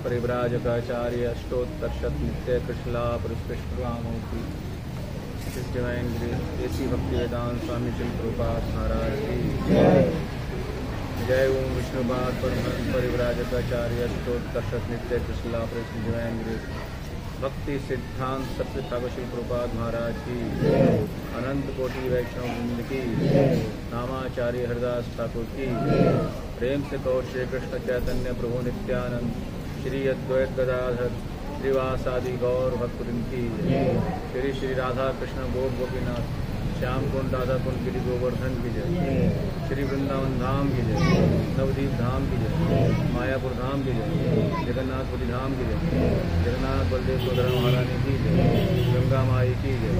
परिव्राजकाचार्य अष्टोत्तरशत नित्य कृष्णला पुरुषकृष्णरामूर्ति इस divine grace AC भक्ति वेदांत स्वामी श्री प्रभुपाद महाराज की जय। ओम विष्णुपाद परमहंस परिव्राजकाचार्य अष्टोत्तरशत नित्य कृष्णला पुरुष डिवाइन ग्रेस भक्ति सिद्धांत सत्य ठाकुर श्री प्रभुपाद महाराज की अनंत कोटि वैष्णव वृंद की नामाचार्य हरदास ठाकुर की प्रेम से कहो श्री कृष्ण चैतन्य प्रभु नित्यानंद श्री अद्वैत गदाधर श्रीवासादि गौर भक्तवृंद की श्री श्री राधा कृष्ण गोप गोपीनाथ श्याम कुंड राधा कुंड गिरि गोवर्धन की जय। श्री वृंदावन धाम की जय, नवदीप धाम की जय, मायापुर धाम की जय, जगन्नाथपुरी धाम की जय, जगन्नाथ बलदेव सुभद्रा महारानी की जय, गंगा माई की जय,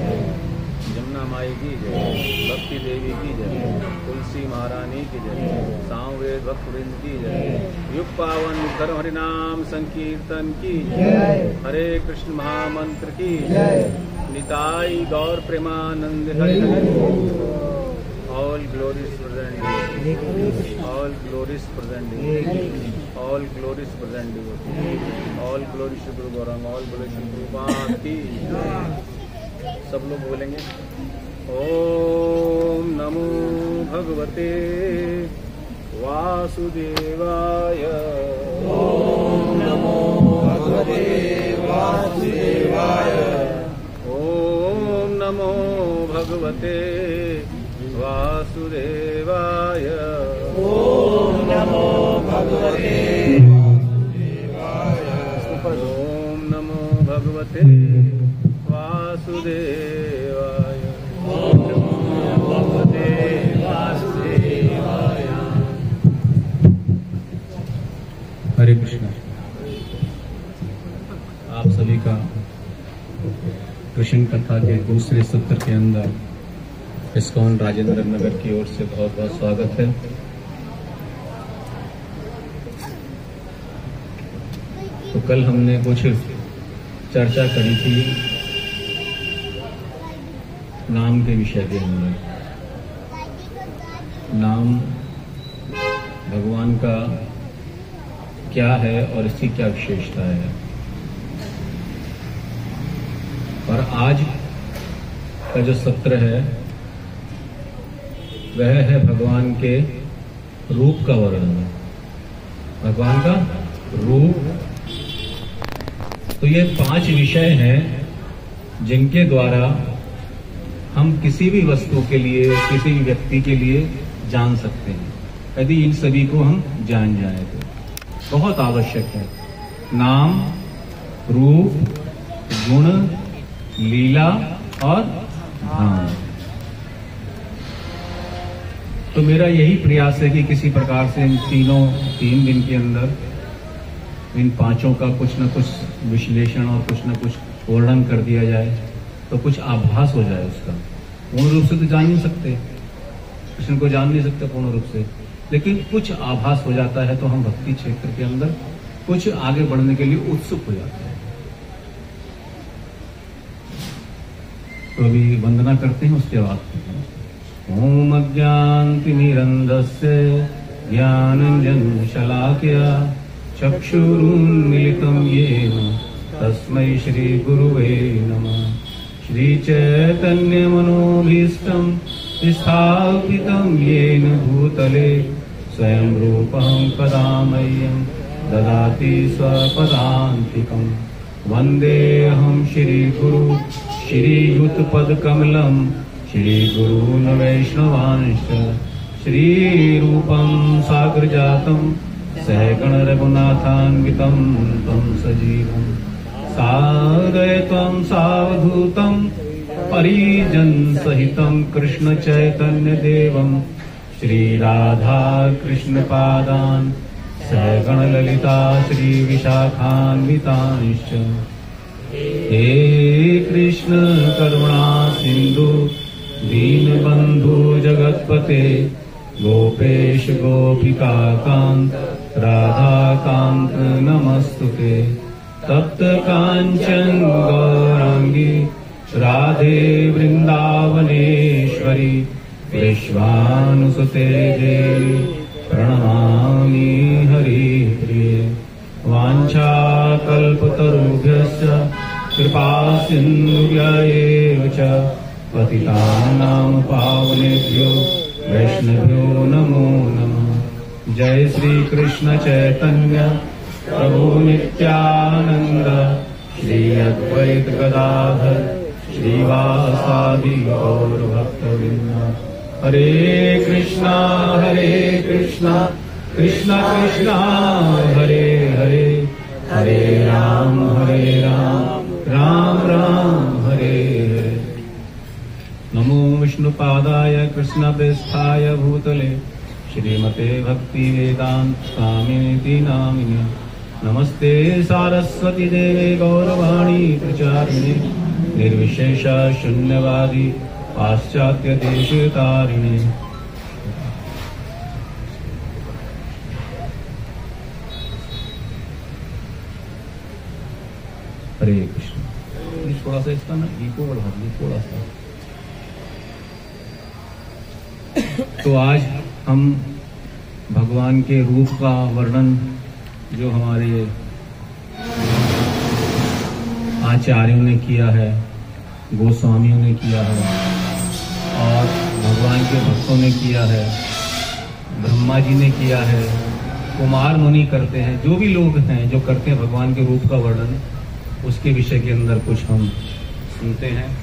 यमुना माई की जय, भक्ति देवी की जय, तुलसी महारानी की जय, सामवेद भक्तवृंद की जय, युग पावन धर्म हरिनाम संकीर्तन की जय, हरे कृष्ण महामंत्र की जय, Nitai Gaur Premanand Hari Hari. All glories present, all glories present, all glories present, all glory Shri Guru Gaurang, all glory Shri गुरुपाद की। सब लोग बोलेंगे ओम नमो भगवते वासुदेवाय, ओम नमो भगवते वासुदेवाय, ओम नमो भगवते वासुदेवाय, ओम नमो भगवते वासुदेवाय, ओम नमो भगवते वासुदेवाय, ओम नमो भगवते वासुदेवाय। हरे कृष्ण। आप सभी का कृष्ण कथा के दूसरे सत्र के अंदर इस्कॉन राजेंद्र नगर की ओर से बहुत बहुत स्वागत है। तो कल हमने कुछ चर्चा करी थी नाम के विषय के अंदर। नाम भगवान का क्या है और इसकी क्या विशेषता है। और आज का जो सत्र है वह है भगवान के रूप का वर्णन, भगवान का रूप। तो ये 5 विषय हैं जिनके द्वारा हम किसी भी वस्तु के लिए, किसी भी व्यक्ति के लिए जान सकते हैं। यदि इन सभी को हम जान जाए तो बहुत आवश्यक है। नाम, रूप, गुण, लीला और धाम। तो मेरा यही प्रयास है कि किसी प्रकार से इन 3 दिन के अंदर इन 5 का कुछ न कुछ विश्लेषण और कुछ न कुछ वर्णन कर दिया जाए, तो कुछ आभास हो जाए उसका। पूर्ण रूप से तो जान नहीं सकते, कृष्ण को जान नहीं सकते पूर्ण रूप से, लेकिन कुछ आभास हो जाता है तो हम भक्ति क्षेत्र के अंदर कुछ आगे बढ़ने के लिए उत्सुक हो जाते हैं। तो अभी वंदना करते हैं, उसके बाद ओम अज्ञानतिमिरन्धस्य ज्ञानाञ्जन शलाकया चक्षुरुन्मीलितं येन तस्मै श्री गुरुवे नमः। श्री चैतन्य मनोभीष्टं स्थापितं येन भूतले स्वयं रूपं कदा मह्यं ददाति स्वपदान्तिकं। वन्देऽहं श्री गुरु श्रीयुतपदकमलं श्री गुरून् वैष्णवांश्च श्रीरूपं साग्रजातं सहगण रघुनाथान्वितं तं सजीवं साद्वैतं सावधूतं परिजन सहितं कृष्ण चैतन्य देवं श्री राधा कृष्ण पादान् सहगण ललिता श्री विशाखान्वितांश्च। हे कृष्ण करुणा सिंधु दीनबंधु जगत्पते गोपेश गोपिका कांत राधा कांत नमस्तुते। तप्त कांचन गौरांगी राधे वृंदावनेश्वरी विश्वानुसुते देवी प्रणमामि हरिप्रिये। वाञ्छाकल्पतरुभ्यश्च कृपा सिन्धुभ्यैव च पतितानां पावनेभ्यो वैष्णवेभ्यो नमो नमः। जय श्री कृष्ण चैतन्य प्रभु नित्यानंद श्री अद्वैत गदाधर श्रीवासादि गौर भक्तवृंद। हरे कृष्णा कृष्णा कृष्णा हरे हरे हरे राम राम राम हरे हरे। नमो विष्णुपादाय कृष्णप्रेष्ठाय भूतले श्रीमते भक्ति वेदांत स्वामिनिति नामिने। नमस्ते सारस्वती देवे गौरवाणी प्रचारिणे निर्विशेष शून्यवादी पाश्चात्य देश तारिणे। हरे कृष्ण। थोड़ा सा इसका ना इको बढ़ा दिए थोड़ा सा। तो आज हम भगवान के रूप का वर्णन जो हमारे आचार्यों ने किया है, गोस्वामियों ने किया है और भगवान के भक्तों ने किया है, ब्रह्मा जी ने किया है, कुमार मुनि करते हैं, जो भी लोग हैं जो करते हैं भगवान के रूप का वर्णन, उसके विषय के अंदर कुछ हम सुनते हैं।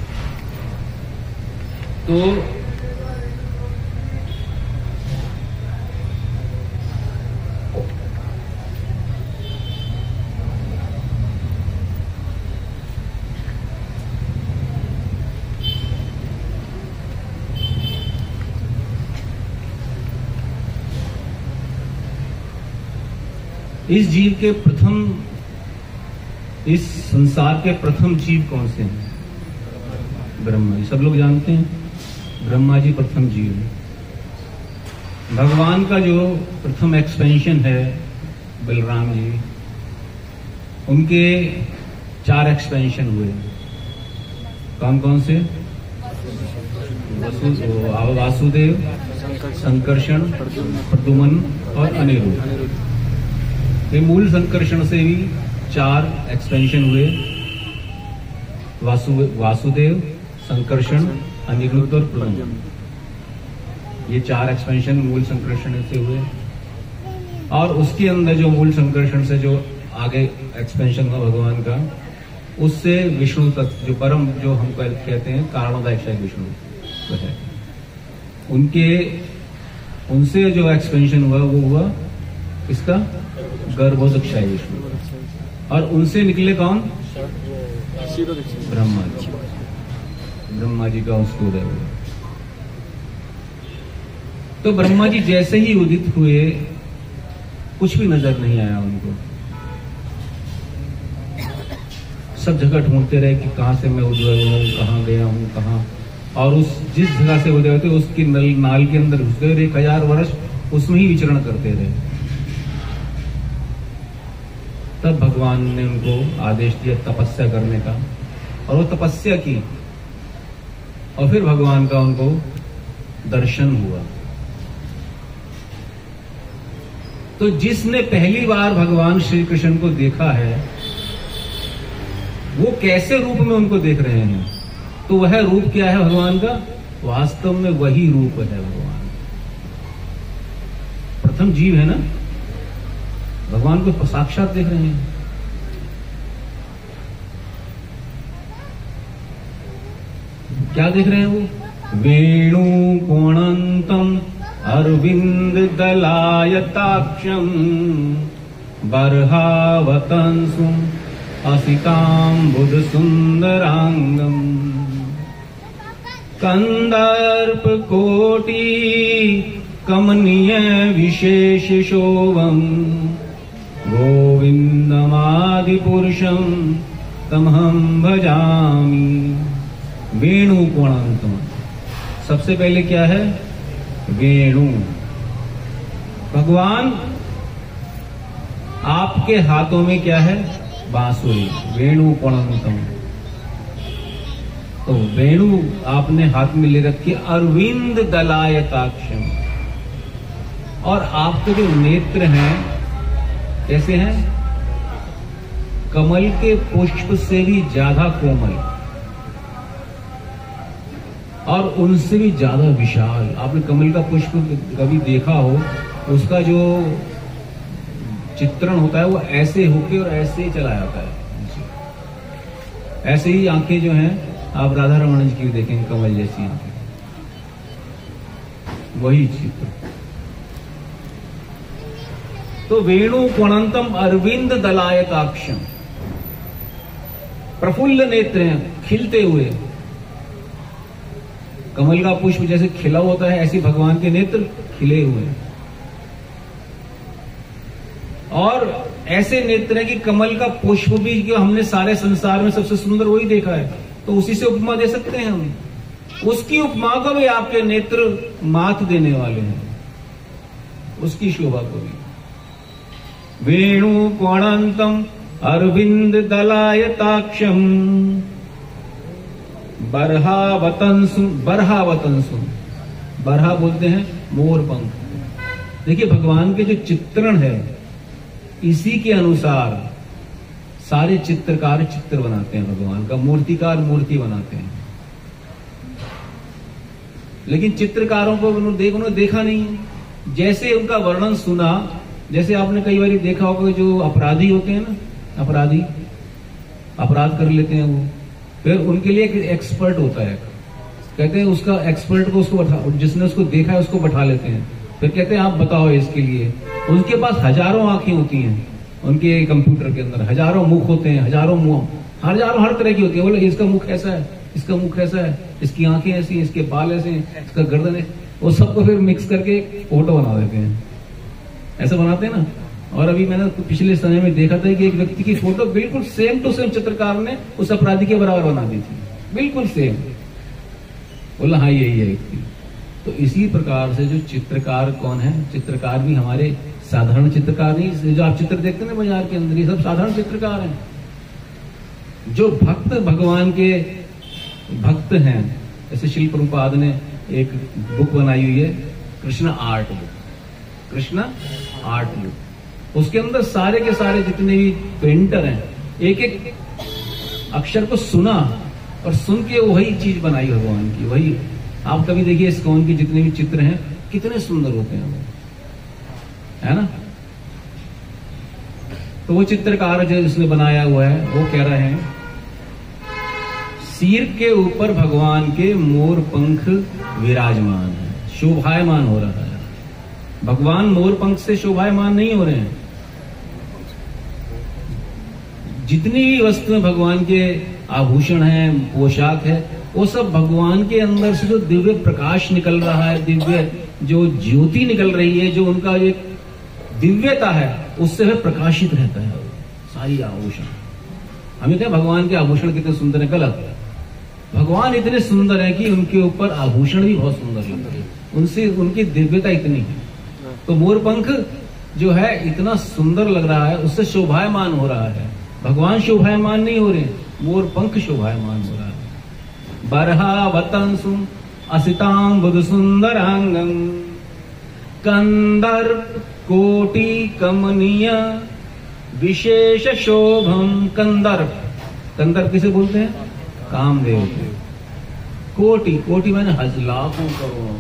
तो इस जीव के प्रथम, इस संसार के प्रथम जीव कौन से हैं? ब्रह्मा जी। सब लोग जानते हैं ब्रह्मा जी प्रथम जीव है। भगवान का जो प्रथम एक्सपेंशन है बलराम जी, उनके 4 एक्सपेंशन हुए। कौन कौन से? वासुदेव, संकर्षण, प्रद्युम्न और अनिरुद्ध। ये मूल संकर्षण से भी 4 एक्सपेंशन हुए। वासुदेव, संकर्षण, अनिरुद्ध और प्रद्युम्न। ये 4 एक्सपेंशन मूल संकर्षण से हुए। और उसके अंदर जो मूल संकर्षण से जो आगे एक्सपेंशन हुआ भगवान का, उससे विष्णु तक जो परम, जो हम कहते हैं कारणोदय विष्णु है, उनसे जो एक्सपेंशन हुआ वो हुआ किसका? गर्भोदक्षाय विष्णु। और उनसे निकले कौन? ब्रह्मा जी। ब्रह्मा जी का उसको उदय हुआ। तो ब्रह्मा जी जैसे ही उदित हुए कुछ भी नजर नहीं आया उनको। सब जगह ढूंढते रहे कि कहां से मैं उदय हुआ हूं, कहां गया हूं, कहां। और उस जिस जगह से उदय होते उसकी नाल के अंदर घुस गए, 1000 वर्ष उसमें ही विचरण करते रहे। तब भगवान ने उनको आदेश दिया तपस्या करने का, और वो तपस्या की, और फिर भगवान का उनको दर्शन हुआ। तो जिसने पहली बार भगवान श्री कृष्ण को देखा है, वो कैसे रूप में उनको देख रहे हैं? तो वह रूप क्या है भगवान का? वास्तव में वही रूप है भगवान। प्रथम जीव है ना, भगवान को साक्षात देख रहे हैं। क्या देख रहे हैं वो? वेणु कोणंतम अरविंद दलायताक्षं बर्हावतंसुं असिताम्बुध सुंदरांगम कंदर्प कोटि कमनीय विशेष शोभम गोविंदमादिपुरुषं तमहं भजामि। वेणु कोणांतम, सबसे पहले क्या है? वेणु। भगवान आपके हाथों में क्या है? बांसुरी। वेणु कोणांतम, तो वेणु आपने हाथ में ले रखी। अरविंद दलायताक्षम, और आपके जो नेत्र हैं कैसे हैं? कमल के पुष्प से भी ज्यादा कोमल और उनसे भी ज्यादा विशाल। आपने कमल का पुष्प कभी देखा हो, उसका जो चित्रण होता है वो ऐसे होके और ऐसे ही चला जाता है। ऐसे ही आंखें जो हैं आप राधा रमण जी की देखेंगे, कमल जैसी आंखें, वही चित्र। तो वेणु कोणांतम अरविंद दलायताक्षम, प्रफुल्ल नेत्र हैं, खिलते हुए। कमल का पुष्प जैसे खिला होता है, ऐसे भगवान के नेत्र खिले हुए, और ऐसे नेत्र हैं कि कमल का पुष्प भी जो हमने सारे संसार में सबसे सुंदर वही देखा है, तो उसी से उपमा दे सकते हैं हम। उसकी उपमा को भी आपके नेत्र मात देने वाले हैं, उसकी शोभा को भी। वेणु कोणांतम अरविंद दलायताक्षम बर्हावतंसु। बर्हावतंसु, बर्हा बोलते हैं मोर पंख। देखिए भगवान के जो चित्रण है, इसी के अनुसार सारे चित्रकार चित्र बनाते हैं भगवान का, मूर्तिकार मूर्ति बनाते हैं। लेकिन चित्रकारों को उन्होंने देखा नहीं है। जैसे उनका वर्णन सुना, जैसे आपने कई बार देखा होगा जो अपराधी होते हैं ना, अपराधी अपराध कर लेते हैं वो, फिर उनके लिए एक एक्सपर्ट होता है, कहते हैं उसका एक्सपर्ट को उसको बैठा, जिसने उसको देखा है उसको बैठा लेते हैं, फिर कहते हैं आप बताओ इसके लिए। उनके पास हजारों आंखें होती हैं, उनके कंप्यूटर के अंदर हजारों मुख होते हैं, हजारों मुंह, हजारों हर तरह की होती है। बोले इसका मुख ऐसा है, इसका मुख ऐसा है, इसकी आंखें ऐसी हैं, इसके बाल ऐसे हैं, इसका गर्दन है, वो सबको फिर मिक्स करके फोटो बना देते हैं। ऐसा बनाते हैं ना। और अभी मैंने पिछले समय में देखा था कि एक व्यक्ति की फोटो बिल्कुल सेम टू सेम चित्रकार ने उस अपराधी के बराबर बना दी थी, बिल्कुल सेम। बोला हाँ यही है व्यक्ति। तो इसी प्रकार से जो चित्रकार कौन है, चित्रकार भी हमारे साधारण चित्रकार नहीं, जो आप चित्र देखते हैं ना बाजार के अंदर, ये सब साधारण चित्रकार हैं। जो भक्त भगवान के भक्त हैं, जैसे शिल प्रभुपाद ने एक बुक बनाई हुई है, Krishna art book, Krishna art book. उसके अंदर सारे के सारे जितने भी पेंटर हैं, एक एक अक्षर को सुना और सुन के वही चीज बनाई भगवान की। वही आप कभी देखिए इस्कॉन की जितने भी चित्र हैं कितने सुंदर होते हैं वो, है ना। तो वो चित्रकार जो जिसने बनाया हुआ है वो कह रहे हैं, सिर के ऊपर भगवान के मोर पंख विराजमान है, शोभायमान हो रहा है। भगवान मोर पंख से शोभायमान नहीं हो रहे हैं। जितनी भी वस्तुएं भगवान के आभूषण हैं, पोशाक है, वो सब भगवान के अंदर से जो दिव्य प्रकाश निकल रहा है, दिव्य जो ज्योति निकल रही है, जो उनका एक दिव्यता है, उससे वह प्रकाशित रहता है। सारी आभूषण, हमें क्या भगवान के आभूषण कितने सुंदर है, गलत। भगवान इतने सुंदर है कि उनके ऊपर आभूषण भी बहुत सुंदर लगते हैं, उनसे उनकी दिव्यता इतनी है। तो मोर पंख जो है इतना सुंदर लग रहा है, उससे शोभायमान हो रहा है। भगवान शोभायमान नहीं हो रहे, मोर पंख शोभायमान हो रहा है। बर्हावतंसुम असिताम्बुध सुंदरांगं कंदर्प कोटि कमनीय विशेष शोभम। कंदर्प, कंदर्प किसे बोलते हैं? कामदेव। कोटि, कोटि मैंने लाखों करोड़ों,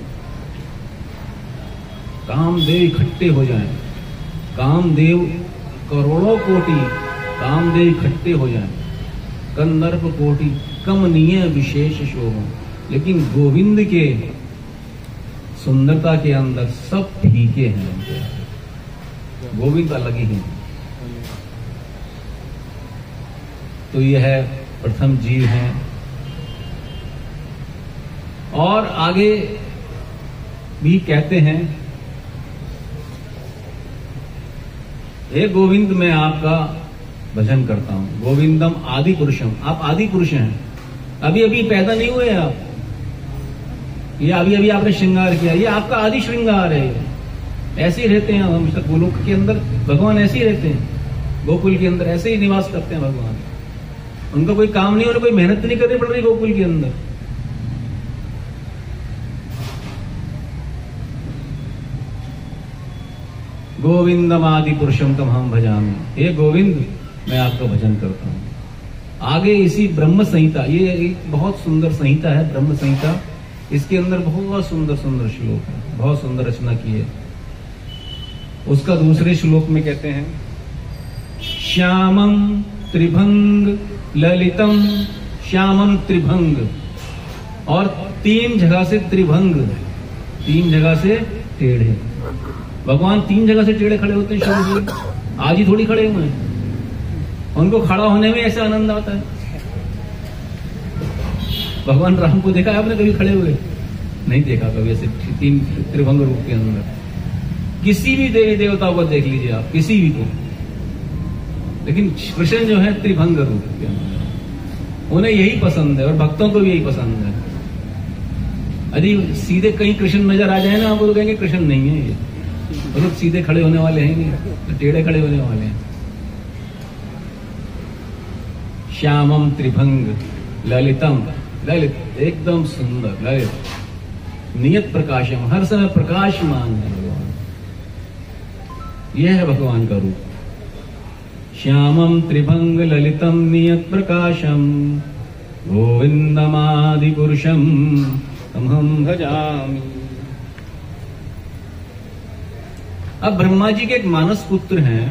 कामदेव इकट्ठे हो जाएं, कामदेव करोड़ों कोटि कामदेव इकट्ठे हो जाएं। कंदर्प कोटि कमनीय विशेष शोभम। लेकिन गोविंद के सुंदरता के अंदर सब फीके हैं उनके, गोविंद अलग ही हैं। तो यह है प्रथम जीव हैं। और आगे भी कहते हैं, हे गोविंद मैं आपका भजन करता हूं। गोविंदम आदि पुरुषम, आप आदि पुरुष हैं, अभी अभी पैदा नहीं हुए आप, ये अभी अभी आपने श्रृंगार किया, ये आपका आदि श्रृंगार है। ऐसे ही रहते हैं हम गोलोक के अंदर, भगवान ऐसे ही रहते हैं, गोकुल के अंदर ऐसे ही निवास करते हैं भगवान। उनका कोई काम नहीं, उन्हें कोई मेहनत नहीं करनी पड़ रही गोकुल के अंदर। गोविंदम आदि पुरुषम तम हम भजामि, हे गोविंद मैं आपका भजन करता हूं। आगे इसी ब्रह्म संहिता, ये एक बहुत सुंदर संहिता है ब्रह्म संहिता, इसके अंदर बहुत सुंदर सुंदर श्लोक है, बहुत सुंदर रचना की है। उसका दूसरे श्लोक में कहते हैं, श्यामम त्रिभंग ललितम, श्यामम त्रिभंग, और 3 जगह से त्रिभंग, 3 जगह से टेढ़े। भगवान 3 जगह से टेढ़े खड़े होते हैं शुरू से, आज ही थोड़ी खड़े हुए हैं। उनको खड़ा होने में ऐसा आनंद आता है। भगवान राम को देखा है आपने कभी खड़े हुए? नहीं देखा कभी ऐसे 3 त्रिभंग रूप के अंदर। किसी भी देवी देवता को देख लीजिए आप, किसी भी को, लेकिन कृष्ण जो है त्रिभंग रूप के अंदर, उन्हें यही पसंद है और भक्तों को भी यही पसंद है। यदि सीधे कहीं कृष्ण नजर आ जाए ना, आप तो कहेंगे कृष्ण नहीं है ये, वो लोग सीधे खड़े होने वाले हैं नहीं, तो टेढ़े खड़े होने वाले हैं। श्यामम त्रिभंग ललितम, ललित एकदम सुंदर, ललित नियत प्रकाशम, हर समय प्रकाशमान है भगवान। यह है भगवान का रूप। श्यामम त्रिभंग ललितम नियत प्रकाशम, गोविंदमादि पुरुषम तमहम भजामि। अब ब्रह्मा जी के एक मानस पुत्र हैं,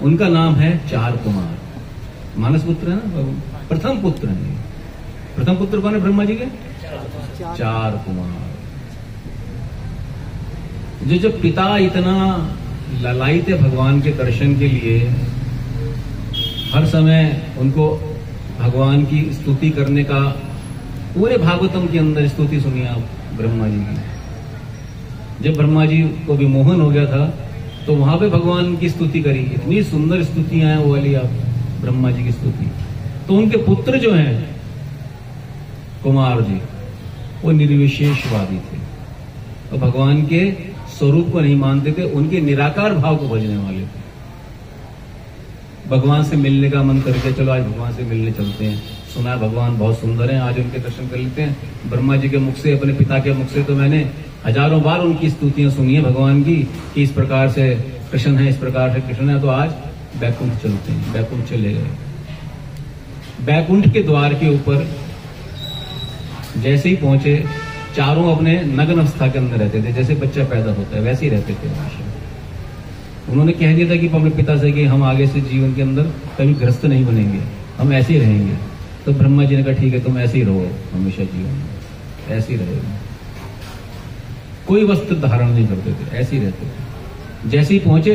उनका नाम है चार कुमार। मानस पुत्र है ना, प्रथम पुत्र है। प्रथम पुत्र कौन है ब्रह्मा जी के? चार कुमार। जो पिता इतना ललायित है भगवान के दर्शन के लिए, हर समय उनको भगवान की स्तुति करने का, पूरे भागवतम के अंदर स्तुति सुनिए आप ब्रह्मा जी की। जब ब्रह्मा जी को विमोहन हो गया था तो वहां पे भगवान की स्तुति करी, इतनी सुंदर स्तुतियां हैं वो वाली आप ब्रह्मा जी की स्तुति। तो उनके पुत्र जो हैं कुमार जी, वो निर्विशेषवादी थे और भगवान के स्वरूप को नहीं मानते थे, उनके निराकार भाव को भजने वाले थे। भगवान से मिलने का मन करके चलो आज भगवान से मिलने चलते हैं, सुना है भगवान बहुत सुंदर हैं, आज उनके दर्शन कर लेते हैं। ब्रह्मा जी के मुख से, अपने पिता के मुख से तो मैंने हजारों बार उनकी स्तुतियां सुनी है भगवान की, कि इस प्रकार से कृष्ण है, इस प्रकार से कृष्ण है। तो आज बैकुंठ चलते हैं। बैकुंठ चले गए। बैकुंठ के द्वार के ऊपर जैसे ही पहुंचे, चारों अपने नग्न अवस्था के अंदर रहते थे, जैसे बच्चा पैदा होता है वैसे ही रहते थे। उन्होंने कह दिया था कि अपने पिता से कि हम आगे से जीवन के अंदर कभी ग्रस्त नहीं बनेंगे, हम ऐसे ही रहेंगे। तो ब्रह्मा जी ने कहा ठीक है, तुम ऐसे ही रहो हमेशा जीवन में, ऐसे ही रहेगा। कोई वस्त्र धारण नहीं करते थे, ऐसे ही रहते थे। जैसे ही पहुंचे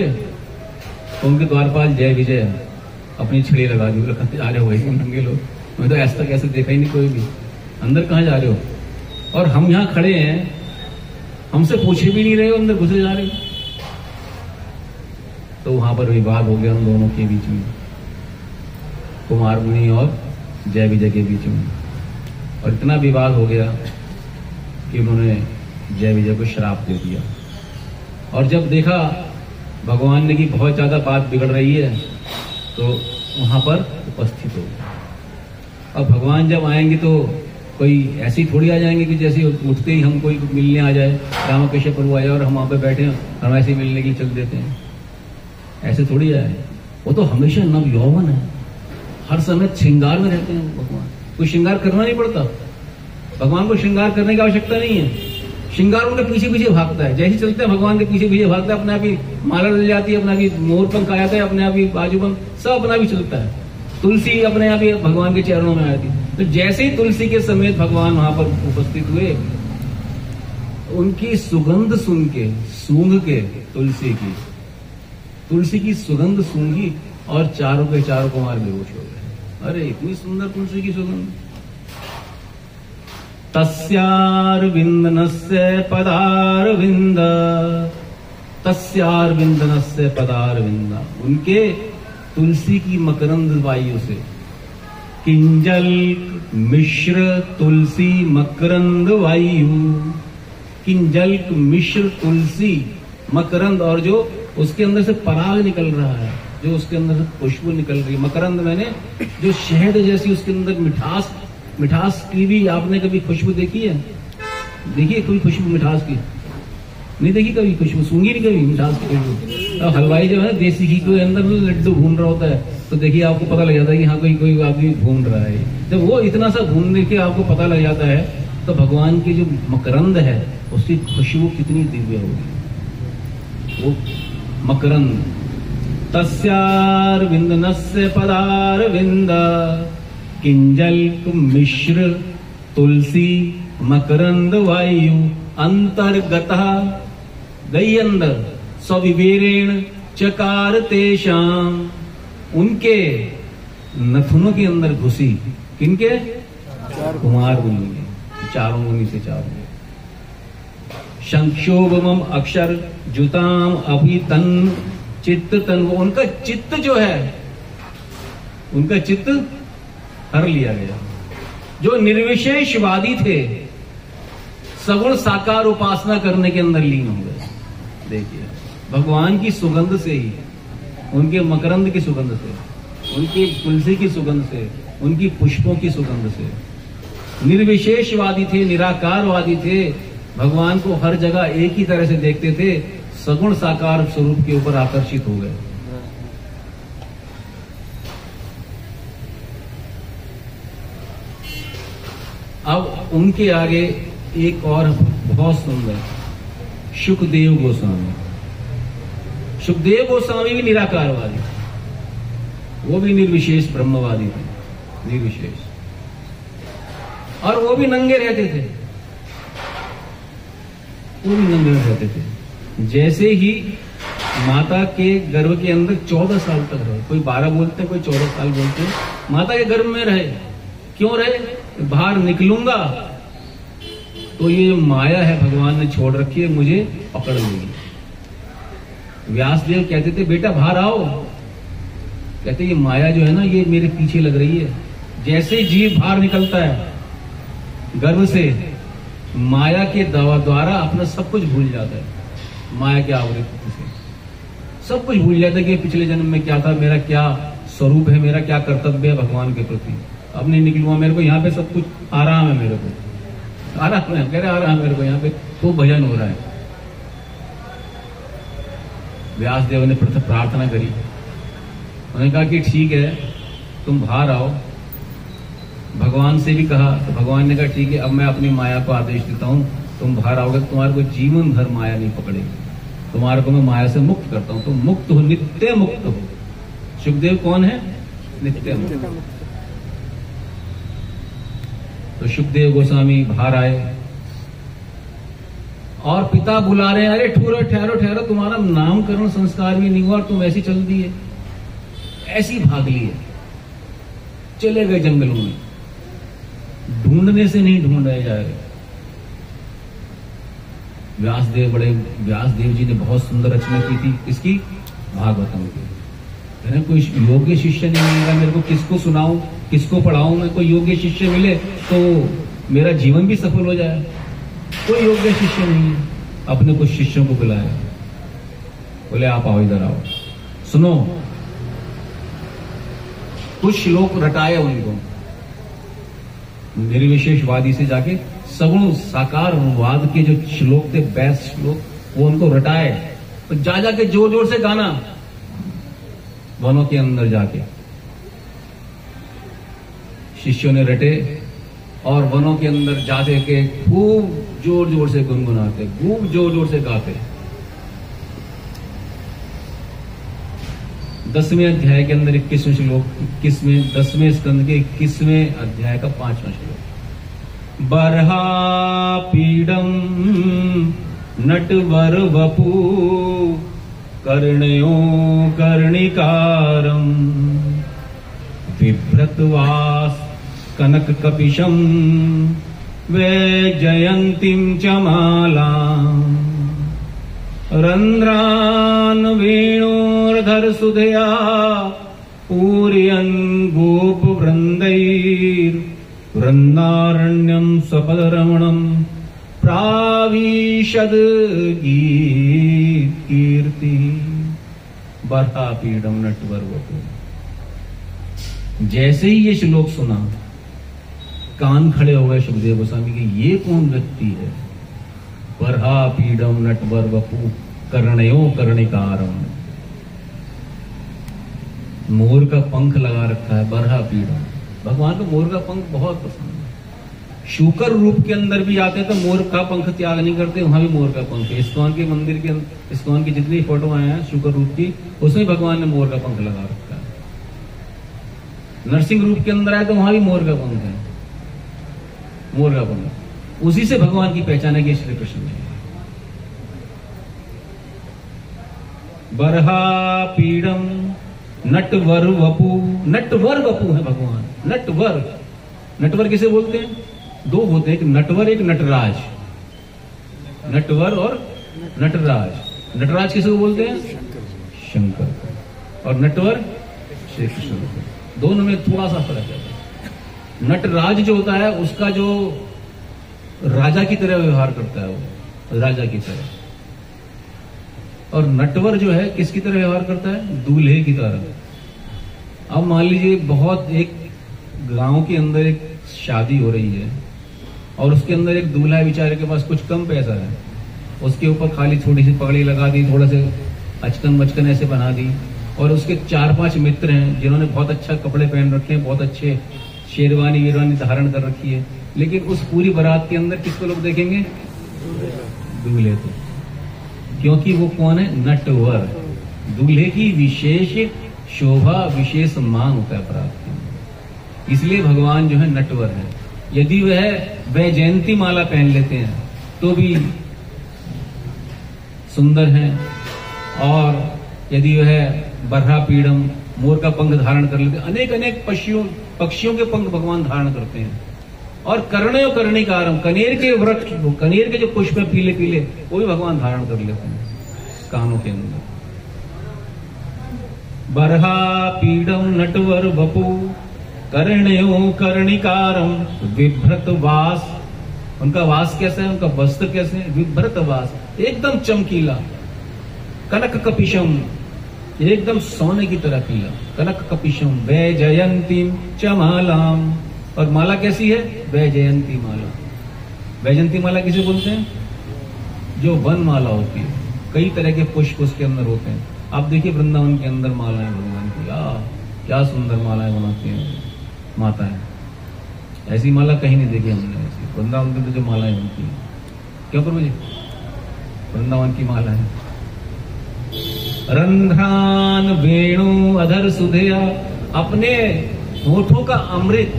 तो उनके द्वारपाल जय विजय अपनी छड़ी लगा दी, आ रहे हो वही नंगे लोग, मैं तो ऐसा तक ऐसे देखा ही नहीं कोई भी, अंदर कहाँ जा रहे हो? और हम यहाँ खड़े हैं, हमसे पूछे भी नहीं रहे हो, अंदर घुसे जा रहे हो। तो वहां पर विवाद हो गया उन दोनों के बीच में, कुमार मुनि और जय विजय के बीच में। और इतना विवाद हो गया कि उन्होंने जय विजय को श्राप दे दिया। और जब देखा भगवान ने कि बहुत ज्यादा बात बिगड़ रही है, तो वहां पर उपस्थित हो गए। अब भगवान जब आएंगे तो कोई ऐसी थोड़ी आ जाएंगे कि जैसे उठते ही हम कोई मिलने आ जाए, रामकृष्ण प्रभु आए और हम वहां पे बैठे हैं, हम ऐसे मिलने के लिए चल देते हैं, ऐसे थोड़ी आए। वो तो हमेशा नव यौवन है, हर समय श्रृंगार में रहते हैं भगवान। कोई श्रृंगार करना नहीं पड़ता, भगवान को श्रृंगार करने की आवश्यकता नहीं है। श्रृंगार उनके पीछे पीछे भागता है, जैसे चलते हैं भगवान के पीछे पीछे भागता है, अपने आप ही माला डल जाती है, अपने आप ही मोर पंख आ जाता है, अपने आप ही बाजूबंद सब अपना भी चलता है। तुलसी अपने आप ही भगवान के चरणों में आती है। तो जैसे ही तुलसी के समेत भगवान वहां पर उपस्थित हुए, उनकी सुगंध सुन के, सूंघ के, तुलसी की सुगंध सूंघी और चारों के चारों कुमार बेहोश हो गए। अरे इतनी सुंदर तुलसी की सुगंध। तस्यारविंदनस्य पदारविंद, तस्यारविंदनस्य पदारविंद, उनके तुलसी की मकरंद वायु से, किंजल मिश्र तुलसी मकरंद वायु, किंजल मिश्र तुलसी मकरंद, और जो उसके अंदर से पराग निकल रहा है, जो उसके अंदर से खुशबू निकल रही है। मकरंद मैंने जो शहद जैसी उसके अंदर मिठास की भी आपने कभी खुशबू देखी है? देखिए कोई खुशबू मिठास की नहीं देखी कभी? खुशबू सूंघी नहीं कभी मिठास की खुशबू? अब हलवाई जो है देसी घी के अंदर लड्डू भून रहा होता है, तो देखिए आपको पता लग जाता है कि हाँ कोई आदमी भून रहा है। जब वो इतना सा भूनने के आपको पता लग जाता है, तो भगवान की जो मकरंद है उसकी खुशबू कितनी दिव्य होगी। वो मकरंद, तस्यारविंदनस्य पदारविंद, किंजल मिश्र तुलसी मकरंद वायु, अंतर्गतः गई अंदर, सविवेरेण चकार तेषाम, उनके नथुनों के अंदर घुसी। किनके? कुमार मुनि के, चारों मुनि से चारों। शंक्षोभम अक्षर जुताम अभितन चित्त तन, उनका चित्त जो है, उनका चित्त हर लिया गया। जो निर्विशेषवादी थे, सगुण साकार उपासना करने के अंदर लीन हो गए। देखिए भगवान की सुगंध से ही, उनके मकरंद की सुगंध से, उनकी तुलसी की सुगंध से, उनकी पुष्पों की सुगंध से निर्विशेषवादी थे, निराकारवादी थे, भगवान को हर जगह एक ही तरह से देखते थे, सगुण साकार स्वरूप के ऊपर आकर्षित हो गए। अब उनके आगे एक और बहुत सुंदर शुकदेव गोस्वामी। शुकदेव गोस्वामी भी निराकारवादी, वो भी निर्विशेष ब्रह्मवादी थे, निर्विशेष, और वो भी नंगे रहते थे, वो भी नंगे रहते थे। जैसे ही माता के गर्भ के अंदर 14 साल तक रहे, कोई 12 बोलते हैं, कोई 14 साल बोलते हैं, माता के गर्भ में रहे। क्यों रहे? बाहर निकलूंगा तो ये माया है भगवान ने छोड़ रखी है, मुझे पकड़ लेगी। व्यासदेव कहते थे बेटा बाहर आओ, कहते ये माया जो है ना ये मेरे पीछे लग रही है। जैसे जीव बाहर निकलता है गर्भ से, माया के द्वारा अपना सब कुछ भूल जाता है, माया के आवृत्ति से सब कुछ भूल जाता है कि पिछले जन्म में क्या था, मेरा क्या स्वरूप है, मेरा क्या कर्तव्य है भगवान के प्रति। अब नहीं निकलूंगा, मेरे को यहाँ पे सब कुछ आराम है, मेरे को आराम है, कह रहे आराम है मेरे को, यहाँ पे खूब भजन हो रहा है। व्यासदेव ने प्रार्थना करी, उन्होंने कहा कि ठीक है तुम बाहर आओ। भगवान से भी कहा तो भगवान ने कहा ठीक है, अब मैं अपनी माया को आदेश देता हूं, तुम बाहर आओगे, तुम्हारे को जीवन भर माया नहीं पकड़ेगी, तुम्हारे को मैं माया से मुक्त करता हूं, तुम मुक्त हो, नित्य मुक्त हो। शुकदेव कौन है? नित्य मुक्त। तो शुकदेव गोस्वामी बाहर आए और पिता बुला रहे हैं, अरे ठहरो ठहरो ठहरो, तुम्हारा नामकरण संस्कार भी नहीं हुआ और तुम ऐसी चल दी है, ऐसी भाग ली है। चले गए जंगलों में, ढूंढने से नहीं ढूंढे जा रहे। व्यासदेव जी ने बहुत सुंदर रचना की थी, इसकी भागवतम की। कोई योग्य शिष्य नहीं मिलेगा मेरे को, किसको सुनाऊं, किसको पढ़ाऊं मैं? कोई योग्य शिष्य मिले तो मेरा जीवन भी सफल हो जाए। कोई योग्य शिष्य नहीं है। अपने कुछ शिष्यों को बुलाया, बोले आप आओ, इधर आओ, सुनो। कुछ श्लोक रटाए उनको, निर्विशेषवादी से जाके सगुण साकार वाद के जो श्लोक थे, बेस्ट श्लोक, वो उनको रटाए। तो जा जाके जोर जोर से गाना वनों के अंदर जाके। शिष्यों ने रटे और वनों के अंदर जाते के खूब जोर जोर से गुनगुनाते, खूब जोर जोर से गाते। 10वें अध्याय के अंदर 21वें श्लोक, 10वें स्कंद के 21वें अध्याय का 5वां श्लोक। बर्हा पीडम नटवर वपु कर्णयो कर्णिकारम बिभ्रतवास कनक कपिशम वैजयंतीं च मालाम् रंध्रान वेणोर्धर सुधया पूरयन् गोप वृंदैर वृंदारण्यं सपदरमणं प्राविशद कीर्ति। बर्हा पीडम नटवर वपु। जैसे ही ये श्लोक सुना, कान खड़े हो गए सुखदेव गोस्वामी के, ये कौन व्यक्ति है? बर्हा पीडम नटवर वपु कर्णयो कर्णिकारम। मोर का पंख लगा रखा है, बर्हा पीडम। भगवान को मोर का पंख बहुत पसंद है। शूकर रूप के अंदर भी आते हैं तो मोर का पंख त्याग नहीं करते, वहां भी मोर का पंख है। इस्कॉन के मंदिर के, इस्कॉन की जितनी फोटो आए हैं शूकर रूप की, उसमें भगवान ने मोर का पंख लगा रखा है। नरसिंह रूप के अंदर आए तो वहां भी मोर का पंख है, मोर का पंख। उसी से भगवान की पहचान है कि श्री कृष्ण है। बर्हा पीडम नटवर वपु। नटवर वपु है भगवान, नटवर। नटवर किसे बोलते हैं? दो होते हैं, एक नटवर एक नटराज। नटवर और नटराज। नटराज किसे बोलते हैं? शंकर। और नटवर श्री कृष्ण। दोनों में थोड़ा सा फर्क है। नटराज जो होता है उसका जो राजा की तरह व्यवहार करता है, वो राजा की तरह। और नटवर जो है किसकी तरह व्यवहार करता है? दूल्हे की तरह। अब मान लीजिए बहुत एक गांव के अंदर एक शादी हो रही है और उसके अंदर एक दूल्हा बेचारे के पास कुछ कम पैसा है, उसके ऊपर खाली थोड़ी सी पगड़ी लगा दी, थोड़ा से अचकन बचकन ऐसे बना दी, और उसके 4-5 मित्र हैं जिन्होंने बहुत अच्छा कपड़े पहन रखे हैं, बहुत अच्छे शेरवानी वीरवानी धारण कर रखी है, लेकिन उस पूरी बारात के अंदर किसको लोग देखेंगे? दूल्हे को। क्योंकि वो कौन है? नटवर। दूल्हे की विशेष शोभा, विशेष मांग होता है बारात के अंदर, इसलिए भगवान जो है नटवर है। यदि वह वैजयंती माला पहन लेते हैं तो भी सुंदर हैं, और यदि वह बर्हा पीडम मोर का पंख धारण कर लेते हैं, अनेक अनेक पक्षियों के पंख भगवान धारण करते हैं। और कर्णयो कर्णिकारम, कनेर के वृक्ष, कनेर के जो पुष्प है पीले पीले, वो भी भगवान धारण कर लेते हैं कानों के अंदर। बर्हा पीडम नटवर वपु कर्णयो कर्णिकारम विभ्रत वास। उनका वास कैसा है? उनका वस्त्र कैसे है? विभ्रत वास, एकदम चमकीला। कनक कपिशम, एकदम सोने की तरह पीला। कनक कपिशम वैजयंतीं च मालाम। और माला कैसी है? वैजयंती माला। वैजयंती माला किसे बोलते हैं? जो वन माला होती है, कई तरह के पुष्प उसके अंदर होते हैं। आप देखिए वृंदावन के अंदर मालाएं भगवान की, क्या सुंदर मालाएं बनाती हैं माताएं। ऐसी माला कहीं नहीं देखी हमने, ऐसी वृंदावन के अंदर जो मालाएं बनती हैं। क्यों प्रभु जी? वृंदावन की माला है। रंध्रान वेणु अधर सुधेया, अपने होठों का अमृत,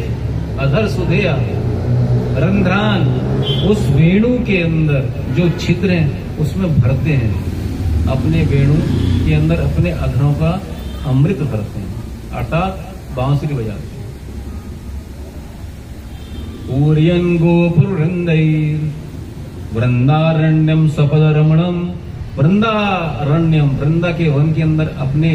अधर सुधेया रंध्रान, उस वेणु के अंदर जो छिद्र हैं उसमें भरते हैं। अपने वेणु के अंदर अपने अधरों का अमृत भरते हैं, अर्थात बांसुरी बजाते हैं। पूर्यन गोपुर वृंदैर वृंदारण्यम सपद रमणम। वृंदारण्यम, वृंदा के वन के अंदर अपने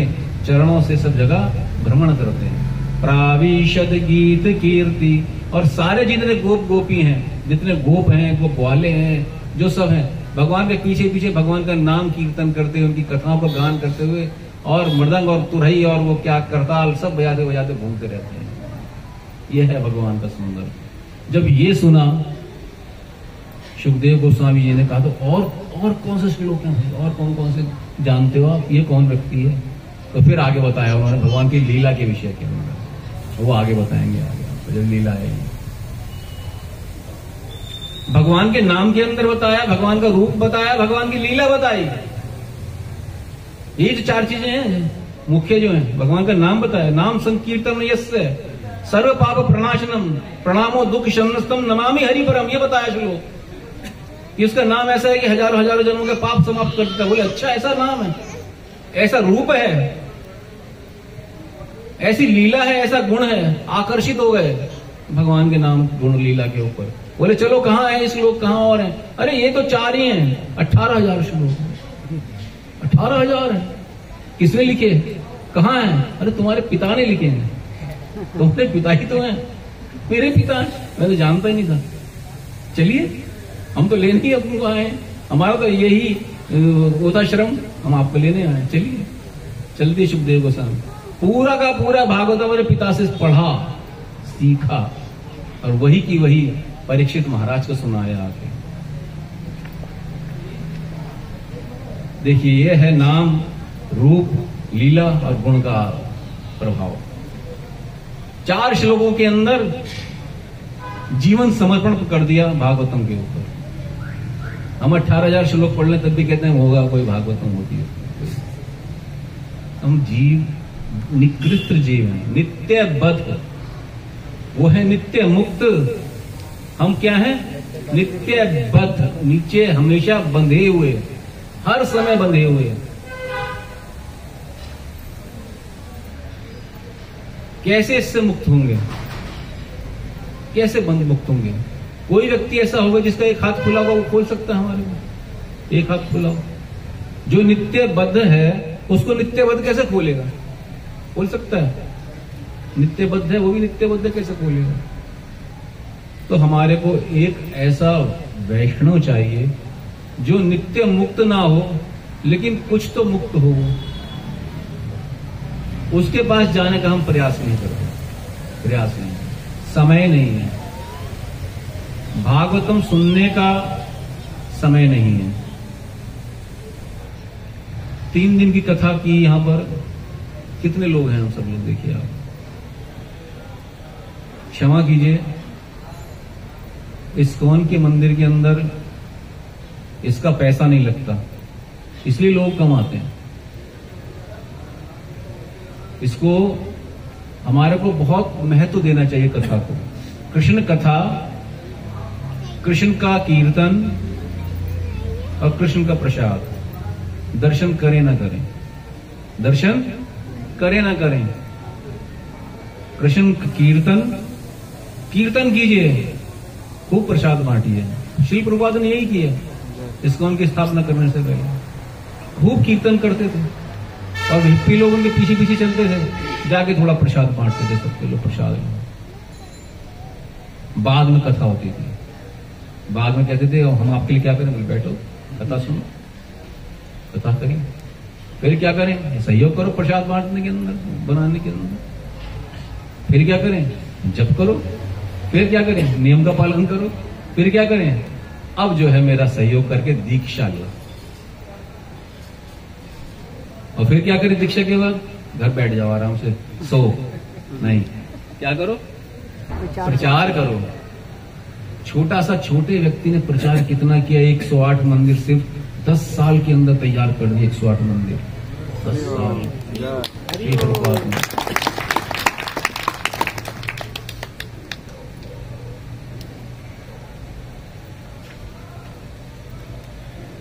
चरणों से सब जगह भ्रमण करते हैं। प्राविशद गीत कीर्ति, और सारे जितने गोप गोपी हैं, जितने गोप हैं, गोप वाले हैं, जो सब हैं, भगवान के पीछे पीछे भगवान का नाम कीर्तन करते हुए, उनकी कथाओं का गान करते हुए, और मृदंग और तुरही और वो क्या करताल सब बजाते बजाते घूमते रहते हैं। यह है भगवान का सुंदर। जब ये सुना सुखदेव गोस्वामी जी ने कहा तो और कौन से श्लोक हैं, और कौन कौन से जानते हो आप? ये कौन व्यक्ति है? तो फिर आगे बताया उन्होंने भगवान की लीला के विषय के अंदर, वो आगे बताएंगे आगे आपको जब लीला है। भगवान के नाम के अंदर बताया, भगवान का रूप बताया, भगवान की लीला बताई। ये जो 4 चीजें हैं, मुख्य जो है, भगवान का नाम बताया, नाम संकीर्तन यस्य सर्व पाप प्रणाशनम प्रणामो दुख शमनस्तम नमामि हरि परम, ये बताया श्लोक कि उसका नाम ऐसा है कि हजारों हजारों जन्मों के पाप समाप्त कर देता है। बोले अच्छा ऐसा नाम है, ऐसा रूप है, ऐसी लीला है, ऐसा गुण है, आकर्षित हो गए भगवान के नाम गुण लीला के ऊपर। बोले चलो कहाँ है श्लोक, कहाँ और है? अरे ये तो 4 ही हैं, 18,000 श्लोक, 18,000 है। किसने लिखे, कहाँ है? अरे तुम्हारे पिता ने लिखे हैं, तुम्हारे पिता ही तो हैं, मेरे पिता हैं, मैं तो जानता ही नहीं था। चलिए हम तो लेने ही अपने आए, हमारा तो यही गोताश्रम, हम आपको लेने आए, चलिए। चलते सुखदेव गोस्वामी पूरा का पूरा भागवत मेरे पिता से पढ़ा, सीखा और वही की वही परीक्षित महाराज को सुनाया आके। देखिए ये है नाम, रूप, लीला और गुण का प्रभाव। 4 श्लोकों के अंदर जीवन समर्पण कर दिया भागवतम के ऊपर। हम 18,000 श्लोक पढ़ लें तब भी कहते हैं होगा कोई भागवतम होती है। हम जीव निकृष्ट जीव हैं, नित्य बद्ध, वो है नित्य मुक्त। हम क्या हैं? नित्य बद्ध, नीचे हमेशा बंधे हुए, हर समय बंधे हुए। कैसे इससे मुक्त होंगे? कैसे बंद मुक्त होंगे? कोई व्यक्ति ऐसा होगा जिसका एक हाथ खुला होगा, वो खोल सकता है हमारे को, एक हाथ खुला हो। जो नित्य बद्ध है उसको नित्य बद्ध कैसे खोलेगा? खोल सकता है? नित्य बद्ध है वो भी नित्य बद्ध कैसे खोलेगा? तो हमारे को एक ऐसा वैष्णव चाहिए जो नित्य मुक्त ना हो लेकिन कुछ तो मुक्त हो। उसके पास जाने का हम प्रयास नहीं करते, प्रयास नहीं, समय नहीं है, भागवतम सुनने का समय नहीं है। 3 दिन की कथा की, यहां पर कितने लोग हैं? हम सब लोग देखिए आप, क्षमा कीजिए, इस्कॉन के मंदिर के अंदर इसका पैसा नहीं लगता, इसलिए लोग कम आते हैं। इसको हमारे को बहुत महत्व देना चाहिए कथा को। कृष्ण कथा, कृष्ण का कीर्तन और कृष्ण का प्रसाद, दर्शन करें ना करें, दर्शन करें ना करें, कृष्ण कीर्तन, कीर्तन कीजिए, खूब प्रसाद बांटिए। श्री प्रभुपाद ने यही किया, इस्कॉन की स्थापना करने से पहले खूब कीर्तन करते थे और हिप्पी लोग उनके पीछे पीछे चलते थे, जाके थोड़ा प्रसाद बांटते थे सबके लोग प्रसाद। बाद में कथा होती थी, बाद में कहते थे हम आपके लिए क्या करें? बोले बैठो कथा सुनो, कथा करें। फिर क्या करें? सहयोग करो प्रसाद बांटने के अंदर, बनाने के अंदर। फिर क्या करें? जप करो। फिर क्या करें? नियम का पालन करो। फिर क्या करें? अब जो है मेरा सहयोग करके दीक्षा लो। और फिर क्या करें? दीक्षा के बाद घर बैठ जाओ आराम से, सो नहीं, क्या करो? प्रचार करो। छोटा सा छोटे व्यक्ति ने प्रचार कितना किया? 108 मंदिर सिर्फ 10 साल के अंदर तैयार कर दिए। 108 मंदिर 10 साल।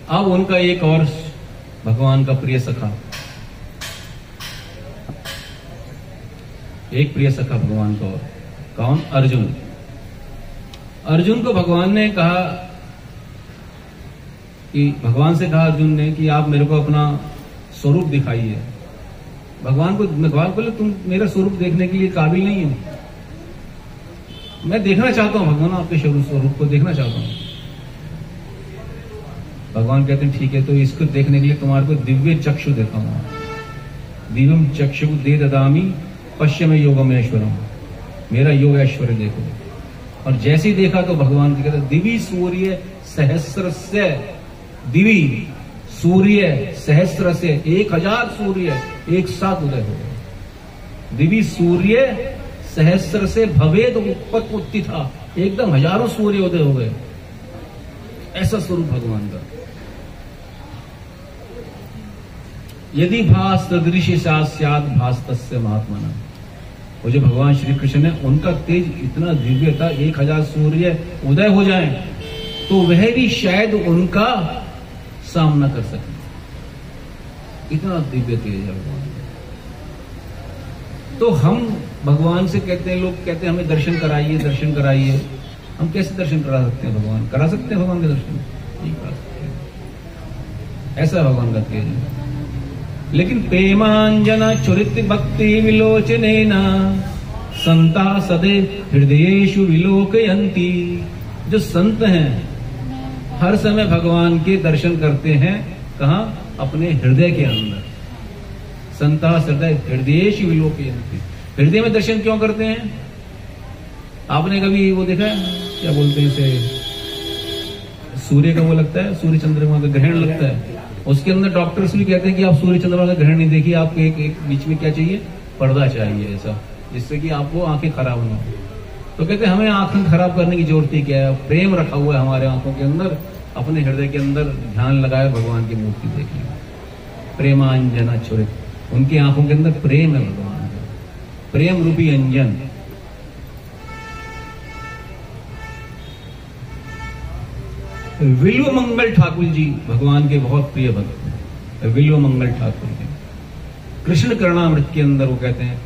अब उनका एक और भगवान का प्रिय सखा, एक प्रिय सखा भगवान का और, कौन? अर्जुन। अर्जुन को भगवान ने कहा कि, भगवान से कहा अर्जुन ने कि आप मेरे को अपना स्वरूप दिखाइए। भगवान बोले तुम मेरा स्वरूप देखने के लिए काबिल नहीं हो। मैं देखना चाहता हूं भगवान, आपके स्वरूप को देखना चाहता हूं। भगवान कहते हैं ठीक है, तो इसको देखने के लिए तुम्हारे को दिव्य चक्षु दिखाऊंगा। दिव्यम चक्षु दे ददामी पश्चिम योगम ऐश्वरम, मेरा योग ऐश्वर्य देखो। और जैसे ही देखा तो भगवान कहते दिवी सूर्य सहस्र से, दिवी सूर्य सहस्र से 1000 सूर्य एक साथ उदय हो गए। दिवी सूर्य सहस्र से भवेद उत्पत्ति था, एकदम हजारों सूर्य उदय हो गए। ऐसा स्वरूप भगवान का। यदि भास तदृशी स्यात् भास तस्य महात्मना। वो जो भगवान श्री कृष्ण है उनका तेज इतना दिव्य था, 1000 सूर्य उदय हो जाए तो वह भी शायद उनका सामना कर सके, इतना दिव्य तेज है भगवान। तो हम भगवान से कहते हैं, लोग कहते हैं हमें दर्शन कराइए दर्शन कराइए। हम कैसे दर्शन करा सकते हैं भगवान? करा सकते हैं भगवान के दर्शन? नहीं करा सकते। ऐसा भगवान का तेज है। लेकिन प्रेमांजना चुरित भक्ति विलोचनेना संता सदे हृदयेषु विलोकयन्ति। जो संत हैं हर समय भगवान के दर्शन करते हैं। कहाँ? अपने हृदय के अंदर। संता सदे हृदयेषु विलोकयन्ति। हृदय में दर्शन क्यों करते हैं? आपने कभी वो देखा है, क्या बोलते हैं इसे, सूर्य का वो लगता है, सूर्य चंद्रमा का ग्रहण लगता है, उसके अंदर डॉक्टर्स भी कहते हैं कि आप सूर्य चंद्रमा का ग्रहण नहीं देखिए, आपको एक बीच में क्या चाहिए, पर्दा चाहिए ऐसा, जिससे कि आपको आंखें खराब ना हो। तो कहते हैं हमें आंखें खराब करने की जरूरत ही क्या है? प्रेम रखा हुआ है हमारे आंखों के अंदर, अपने हृदय के अंदर ध्यान लगाए भगवान की मूर्ति देखिए। प्रेमांजना छुरित, उनकी आंखों के अंदर प्रेम है भगवान का, प्रेम रूपी अंजन। विल्व मंगल ठाकुर जी भगवान के बहुत प्रिय भक्त, विल्व मंगल ठाकुर जी कृष्ण करणामृत के अंदर वो कहते हैं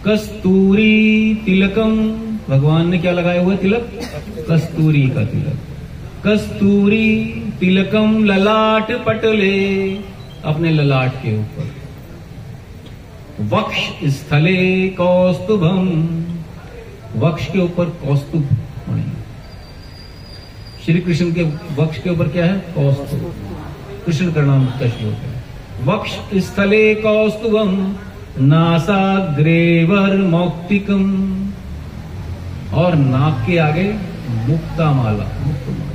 कस्तूरी तिलकम। भगवान ने क्या लगाया हुआ तिलक? कस्तूरी का तिलक। कस्तूरी तिलकम ललाट पटले, अपने ललाट के ऊपर। वक्ष स्थले कौस्तुभम, वक्ष के ऊपर कौस्तुभ मणि। श्री कृष्ण के वक्ष के ऊपर क्या है? कौस्तुभ। कृष्ण करणामृत का श्लोक है। वक्ष स्थले कौस्तुभम नासाग्रेवर मौक्तिकम, और नाक के आगे मुक्तामाला, मुक्तिकम।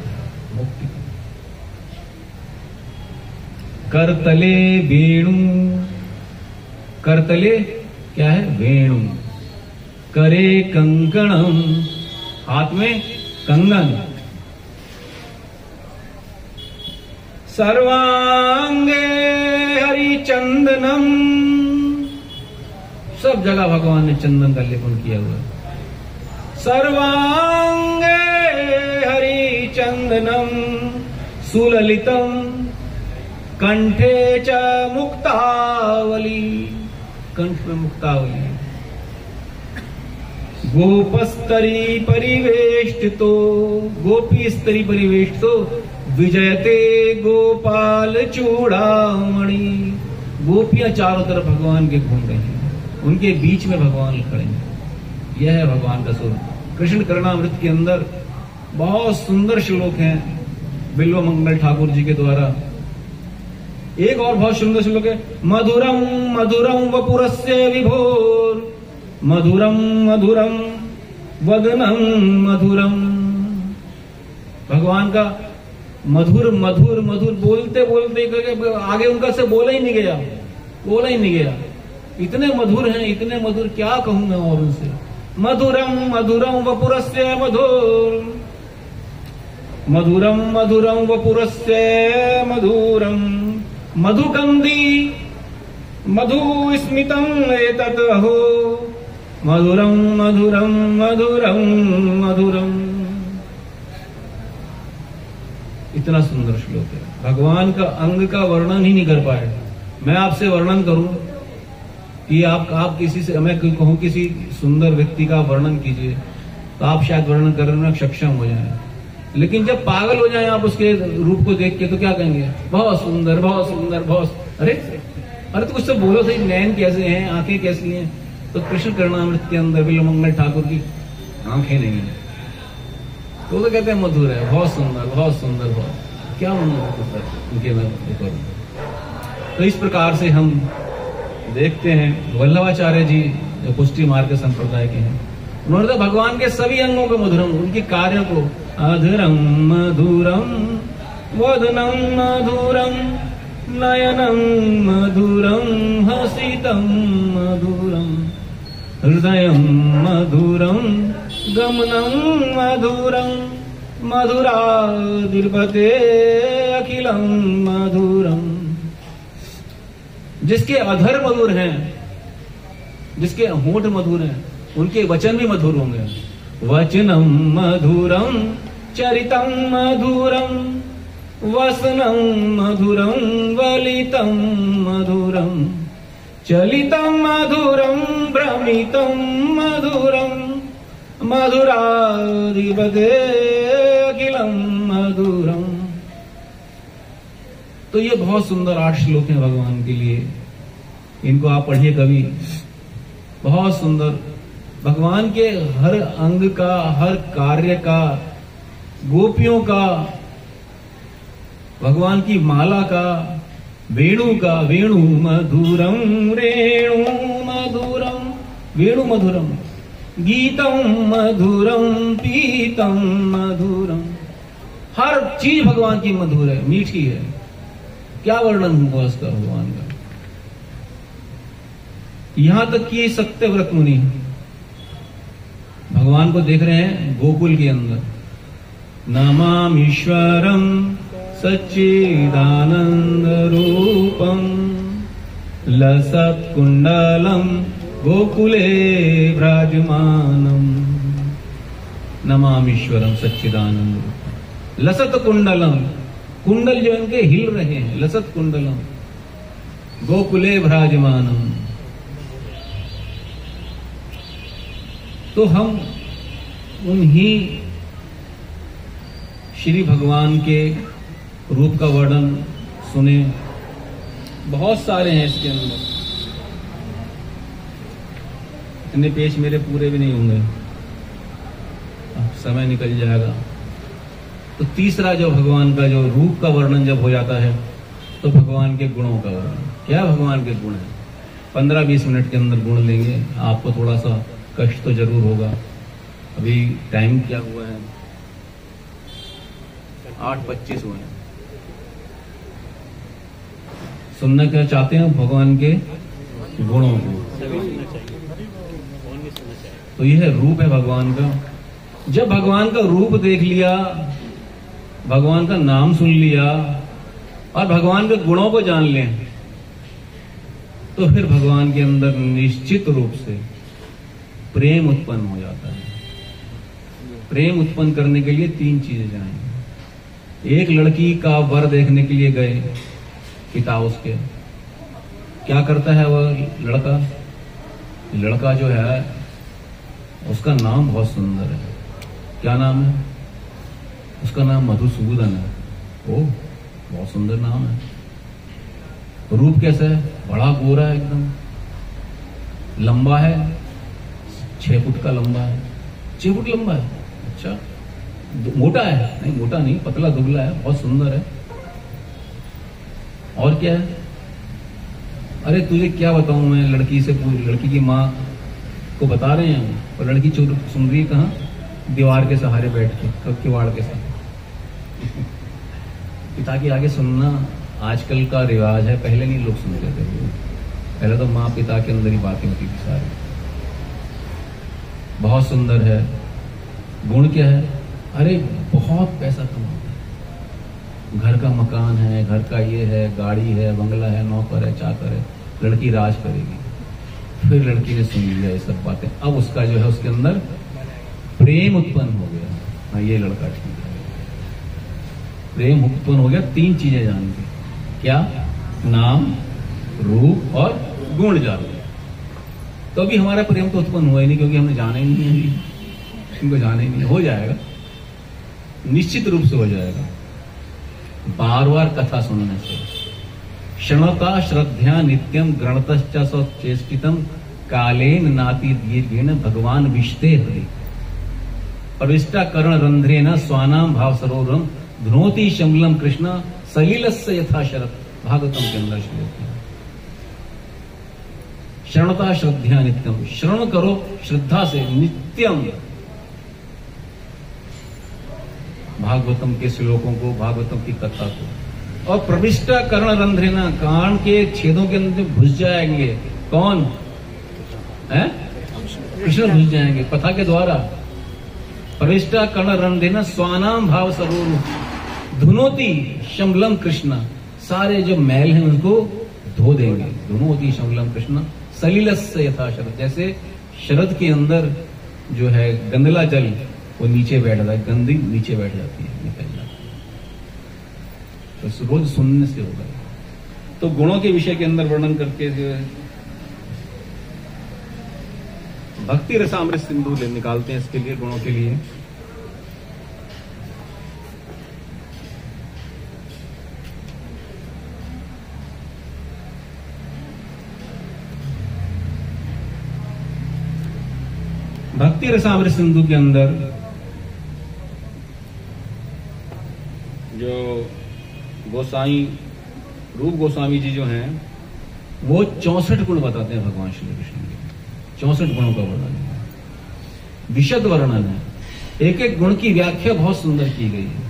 करतले वेणु, करतले क्या है? वेणु। करे कंकणम, हाथ में कंगन। सर्वांगे हरिचंदनम, सब जगह भगवान ने चंदन का लेपन किया हुआ है। सर्वांगे हरिचंदनम सुललितम कंठे च मुक्तावली, कंठ में मुक्तावली। गोपस्तरी परिवेष्टितो, गोपी स्तरी परिवेष्टितो विजयते गोपाल चूड़ामणि। गोपियां चारों तरफ भगवान के घूम रही हैं, उनके बीच में भगवान खड़े हैं। यह है भगवान का स्वरूप। कृष्ण करणामृत के अंदर बहुत सुंदर श्लोक हैं बिल्व मंगल ठाकुर जी के द्वारा। एक और बहुत सुंदर श्लोक है, मधुरम मधुरम वपुरस्य विभोर, मधुरम मधुरम वदनम मधुरम। भगवान का मधुर मधुर मधुर, बोलते बोलते आगे उनका से बोला ही नहीं गया, बोला ही नहीं गया। इतने मधुर हैं, इतने मधुर, क्या कहूं मैं और उनसे। मधुरम मधुरम वपुरस्य मधुर, मधुरम मधुरम वपुरस्य मधुरम। मधुकंदी मधु स्मितम एतत् अहो, मधुरम मधुरम मधुरम मधुरम। इतना सुंदर श्लोक है। भगवान का अंग का वर्णन ही नहीं कर पाए। मैं आपसे वर्णन करूं कि आप किसी से, मैं कहूं किसी सुंदर व्यक्ति का वर्णन कीजिए तो आप शायद वर्णन करने में सक्षम हो जाएं, लेकिन जब पागल हो जाएं आप उसके रूप को देख के तो क्या कहेंगे? बहुत सुंदर बहुत सुंदर बहुत। अरे तो कुछ तो बोलो सही, नैन कैसे हैं, आंखें कैसी हैं? तो कृष्ण करणामृत के अंदर बिल्व मंगल ठाकुर की आंखें नहीं है, तो कहते हैं मधुर है, बहुत सुंदर बहुत सुंदर, बहुत क्या उनके मैं करूं। तो इस प्रकार से हम देखते हैं वल्लभाचार्य जी जो पुष्टि मार्ग के संप्रदाय के हैं, उन्होंने तो भगवान के सभी अंगों को मधुरम, उनके कार्यों को अधुरम मधुरम वदनम मधुरम नयनम मधुरम हसितम मधुरम हृदयम मधुरम गमनम मधुरम मधुरादिर्भते अखिलम मधुरम। जिसके अधर मधुर हैं, जिसके होंठ मधुर हैं, उनके वचन भी मधुर होंगे। वचनम मधुरम चरितम मधुरम वसनम मधुरम वलितम मधुरम चलितम मधुरम भ्रमितम मधुरम मधुराधिपते अखिलम मधुरम। तो ये बहुत सुंदर 8 श्लोक हैं भगवान के लिए, इनको आप पढ़िए कभी। बहुत सुंदर, भगवान के हर अंग का, हर कार्य का, गोपियों का, भगवान की माला का, वेणु का, वेणु मधुरम रेणु मधुरम, वेणु मधुरम, गीतम मधुरम पीतम मधुरम, हर चीज भगवान की मधुर है, मीठी है। क्या वर्णन होगा उसका भगवान का। यहां तक कि सत्यव्रत मुनि भगवान को देख रहे हैं गोकुल के अंदर। नमामीश्वरम सच्चिदानंद रूपम लसत्कुंडलम गोकुले विराजमानम। नमामीश्वरम सच्चिदानंद रूपम लसत कुंडलम, कुंडल जो इनके हिल रहे हैं, लसत कुंडलम गोकुले विराजमानम। तो हम उन्हीं श्री भगवान के रूप का वर्णन सुने, बहुत सारे हैं इसके अंदर, इतने पेज मेरे पूरे भी नहीं होंगे, अब समय निकल जाएगा। तो तीसरा जो भगवान का जो रूप का वर्णन जब हो जाता है तो भगवान के गुणों का वर्णन। क्या भगवान के गुण है, 15-20 मिनट के अंदर गुण लेंगे। आपको थोड़ा सा कष्ट तो जरूर होगा। अभी टाइम क्या हुआ है, 8:25 हुए हैं। सुनना क्या चाहते हैं भगवान के गुणों को, तो यह रूप है भगवान का। जब भगवान का रूप देख लिया, भगवान का नाम सुन लिया और भगवान के गुणों को जान लें, तो फिर भगवान के अंदर निश्चित रूप से प्रेम उत्पन्न हो जाता है। प्रेम उत्पन्न करने के लिए 3 चीजें चाहिए। एक लड़की का वर देखने के लिए गए पिता उसके, क्या करता है वह लड़का? लड़का जो है उसका नाम बहुत सुंदर है। क्या नाम है उसका? नाम मधुसूदन है। ओह, बहुत सुंदर नाम है। रूप कैसा है? बड़ा गोरा है एकदम, लंबा है, 6 फुट का लंबा है। 6 फुट लंबा है? अच्छा। मोटा है? नहीं, मोटा नहीं, पतला दुबला है, बहुत सुंदर है। और क्या है? अरे तुझे क्या बताऊं मैं, लड़की से पूछ, लड़की की माँ को बता रहे हैं और लड़की सुन रही है कहाँ? दीवार के सहारे बैठ के, किवाड़ के साथ। पिता के आगे सुनना आजकल का रिवाज है, पहले नहीं लोग सुनते थे। पहले तो माँ पिता के अंदर ही बातें होती थी सारी। बहुत सुंदर है। गुण क्या है? अरे बहुत पैसा कमाता है, घर का मकान है, घर का ये है, गाड़ी है, बंगला है, नौकर है, चाकर है, लड़की राज करेगी। फिर लड़की ने सुन लिया ये सब बातें, अब उसका जो है उसके अंदर प्रेम उत्पन्न हो गया। हाँ, ये लड़का ठीक है, प्रेम उत्पन्न हो गया। 3 चीजें जान के, क्या? नाम, रूप और गुण जान लिया। तो अभी हमारा प्रेम तो उत्पन्न हुआ ही नहीं, क्योंकि हमने जाना ही नहीं है, इनको जाना ही नहीं। हो जाएगा, निश्चित रूप से हो जाएगा, बार बार कथा सुनने से। क्षणता श्रद्धा नित्यम गणतश्च चेष्टितम कालेन नाति दीर्घेन भगवान विष्टे हरि प्रविष्टा कर्ण रंध्रेन स्वानाम भाव सरोवरम धुनोति शमलम कृष्ण सलिलस्य यथा शरत। भागवतम के अंदर श्लोक है। शरणता श्रद्धा नित्यम, श्रवण करो श्रद्धा से नित्यम भागवतम के श्लोकों को, भागवतम की कथा को। और प्रविष्टा कर्ण रंध्रेना, कान के छेदों के अंदर घुस जाएंगे। कौन है? कृष्ण घुस जाएंगे कथा के द्वारा। प्रविष्टा कर्ण रंध्रेना स्वानाम भाव सरोवर धुनोति शमलम कृष्ण, सारे जो मैल हैं उनको धो देंगे। दोनों होती श्यामलम कृष्ण सलिलस्य यथा शरद, जैसे शरद के अंदर जो है गंदला जल वो नीचे बैठ जाता है, गंदी नीचे बैठ जाती है, निकल जाती है। तो रोज सुनने से होगा। तो गुणों के विषय के अंदर वर्णन करके जो है भक्ति रसामृत सिंधु निकालते हैं इसके लिए, गुणों के लिए। भक्ति रसामृत सिंधु के अंदर जो गोसाई रूप गोस्वामी जी जो हैं वो 64 गुण बताते हैं भगवान श्री कृष्ण के। 64 गुणों का वर्णन है, विशद वर्णन है। एक एक गुण की व्याख्या बहुत सुंदर की गई है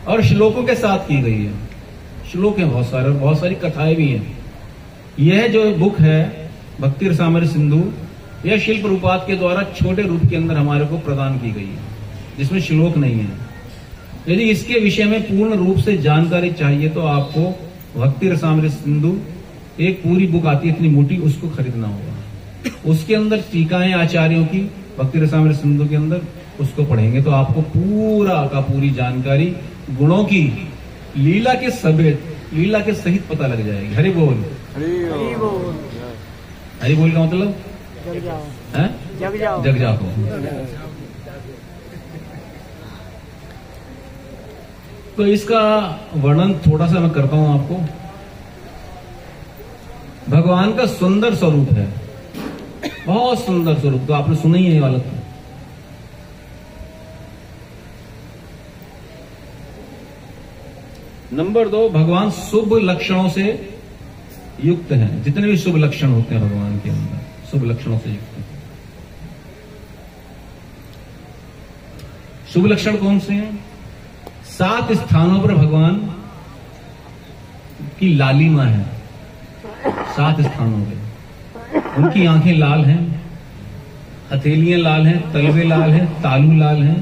और श्लोकों के साथ की गई है। श्लोक हैं बहुत सारे, बहुत सारी कथाएं भी हैं। यह जो बुक है भक्ति रसामृत सिंधु, यह शिल्प रूपात के द्वारा छोटे रूप के अंदर हमारे को प्रदान की गई है, जिसमें श्लोक नहीं है। यदि इसके विषय में पूर्ण रूप से जानकारी चाहिए तो आपको भक्ति रसामृत सिंधु एक पूरी बुक आती है इतनी मोटी, उसको खरीदना होगा। उसके अंदर टीकाएं आचार्यों की भक्ति रसामृत सिंधु के अंदर, उसको पढ़ेंगे तो आपको पूरा का पूरी जानकारी गुणों की लीला के सहित पता लग जाएगी। हरि बोल। हरि बोल। हरि बोल का मतलब जग जाओ, है जग जाओ, जग जाओ। तो इसका वर्णन थोड़ा सा मैं करता हूं आपको। भगवान का सुंदर स्वरूप है, बहुत सुंदर स्वरूप, तो आपने सुना ही है ये वाला। नंबर 2, भगवान शुभ लक्षणों से युक्त हैं। जितने भी शुभ लक्षण होते हैं भगवान के अंदर, शुभ लक्षणों से युक्त हैं। शुभ लक्षण कौन से हैं? 7 स्थानों पर भगवान की लालिमा है। 7 स्थानों पे उनकी आंखें लाल हैं, हथेलियां लाल हैं, तलवे लाल हैं, तालू लाल हैं,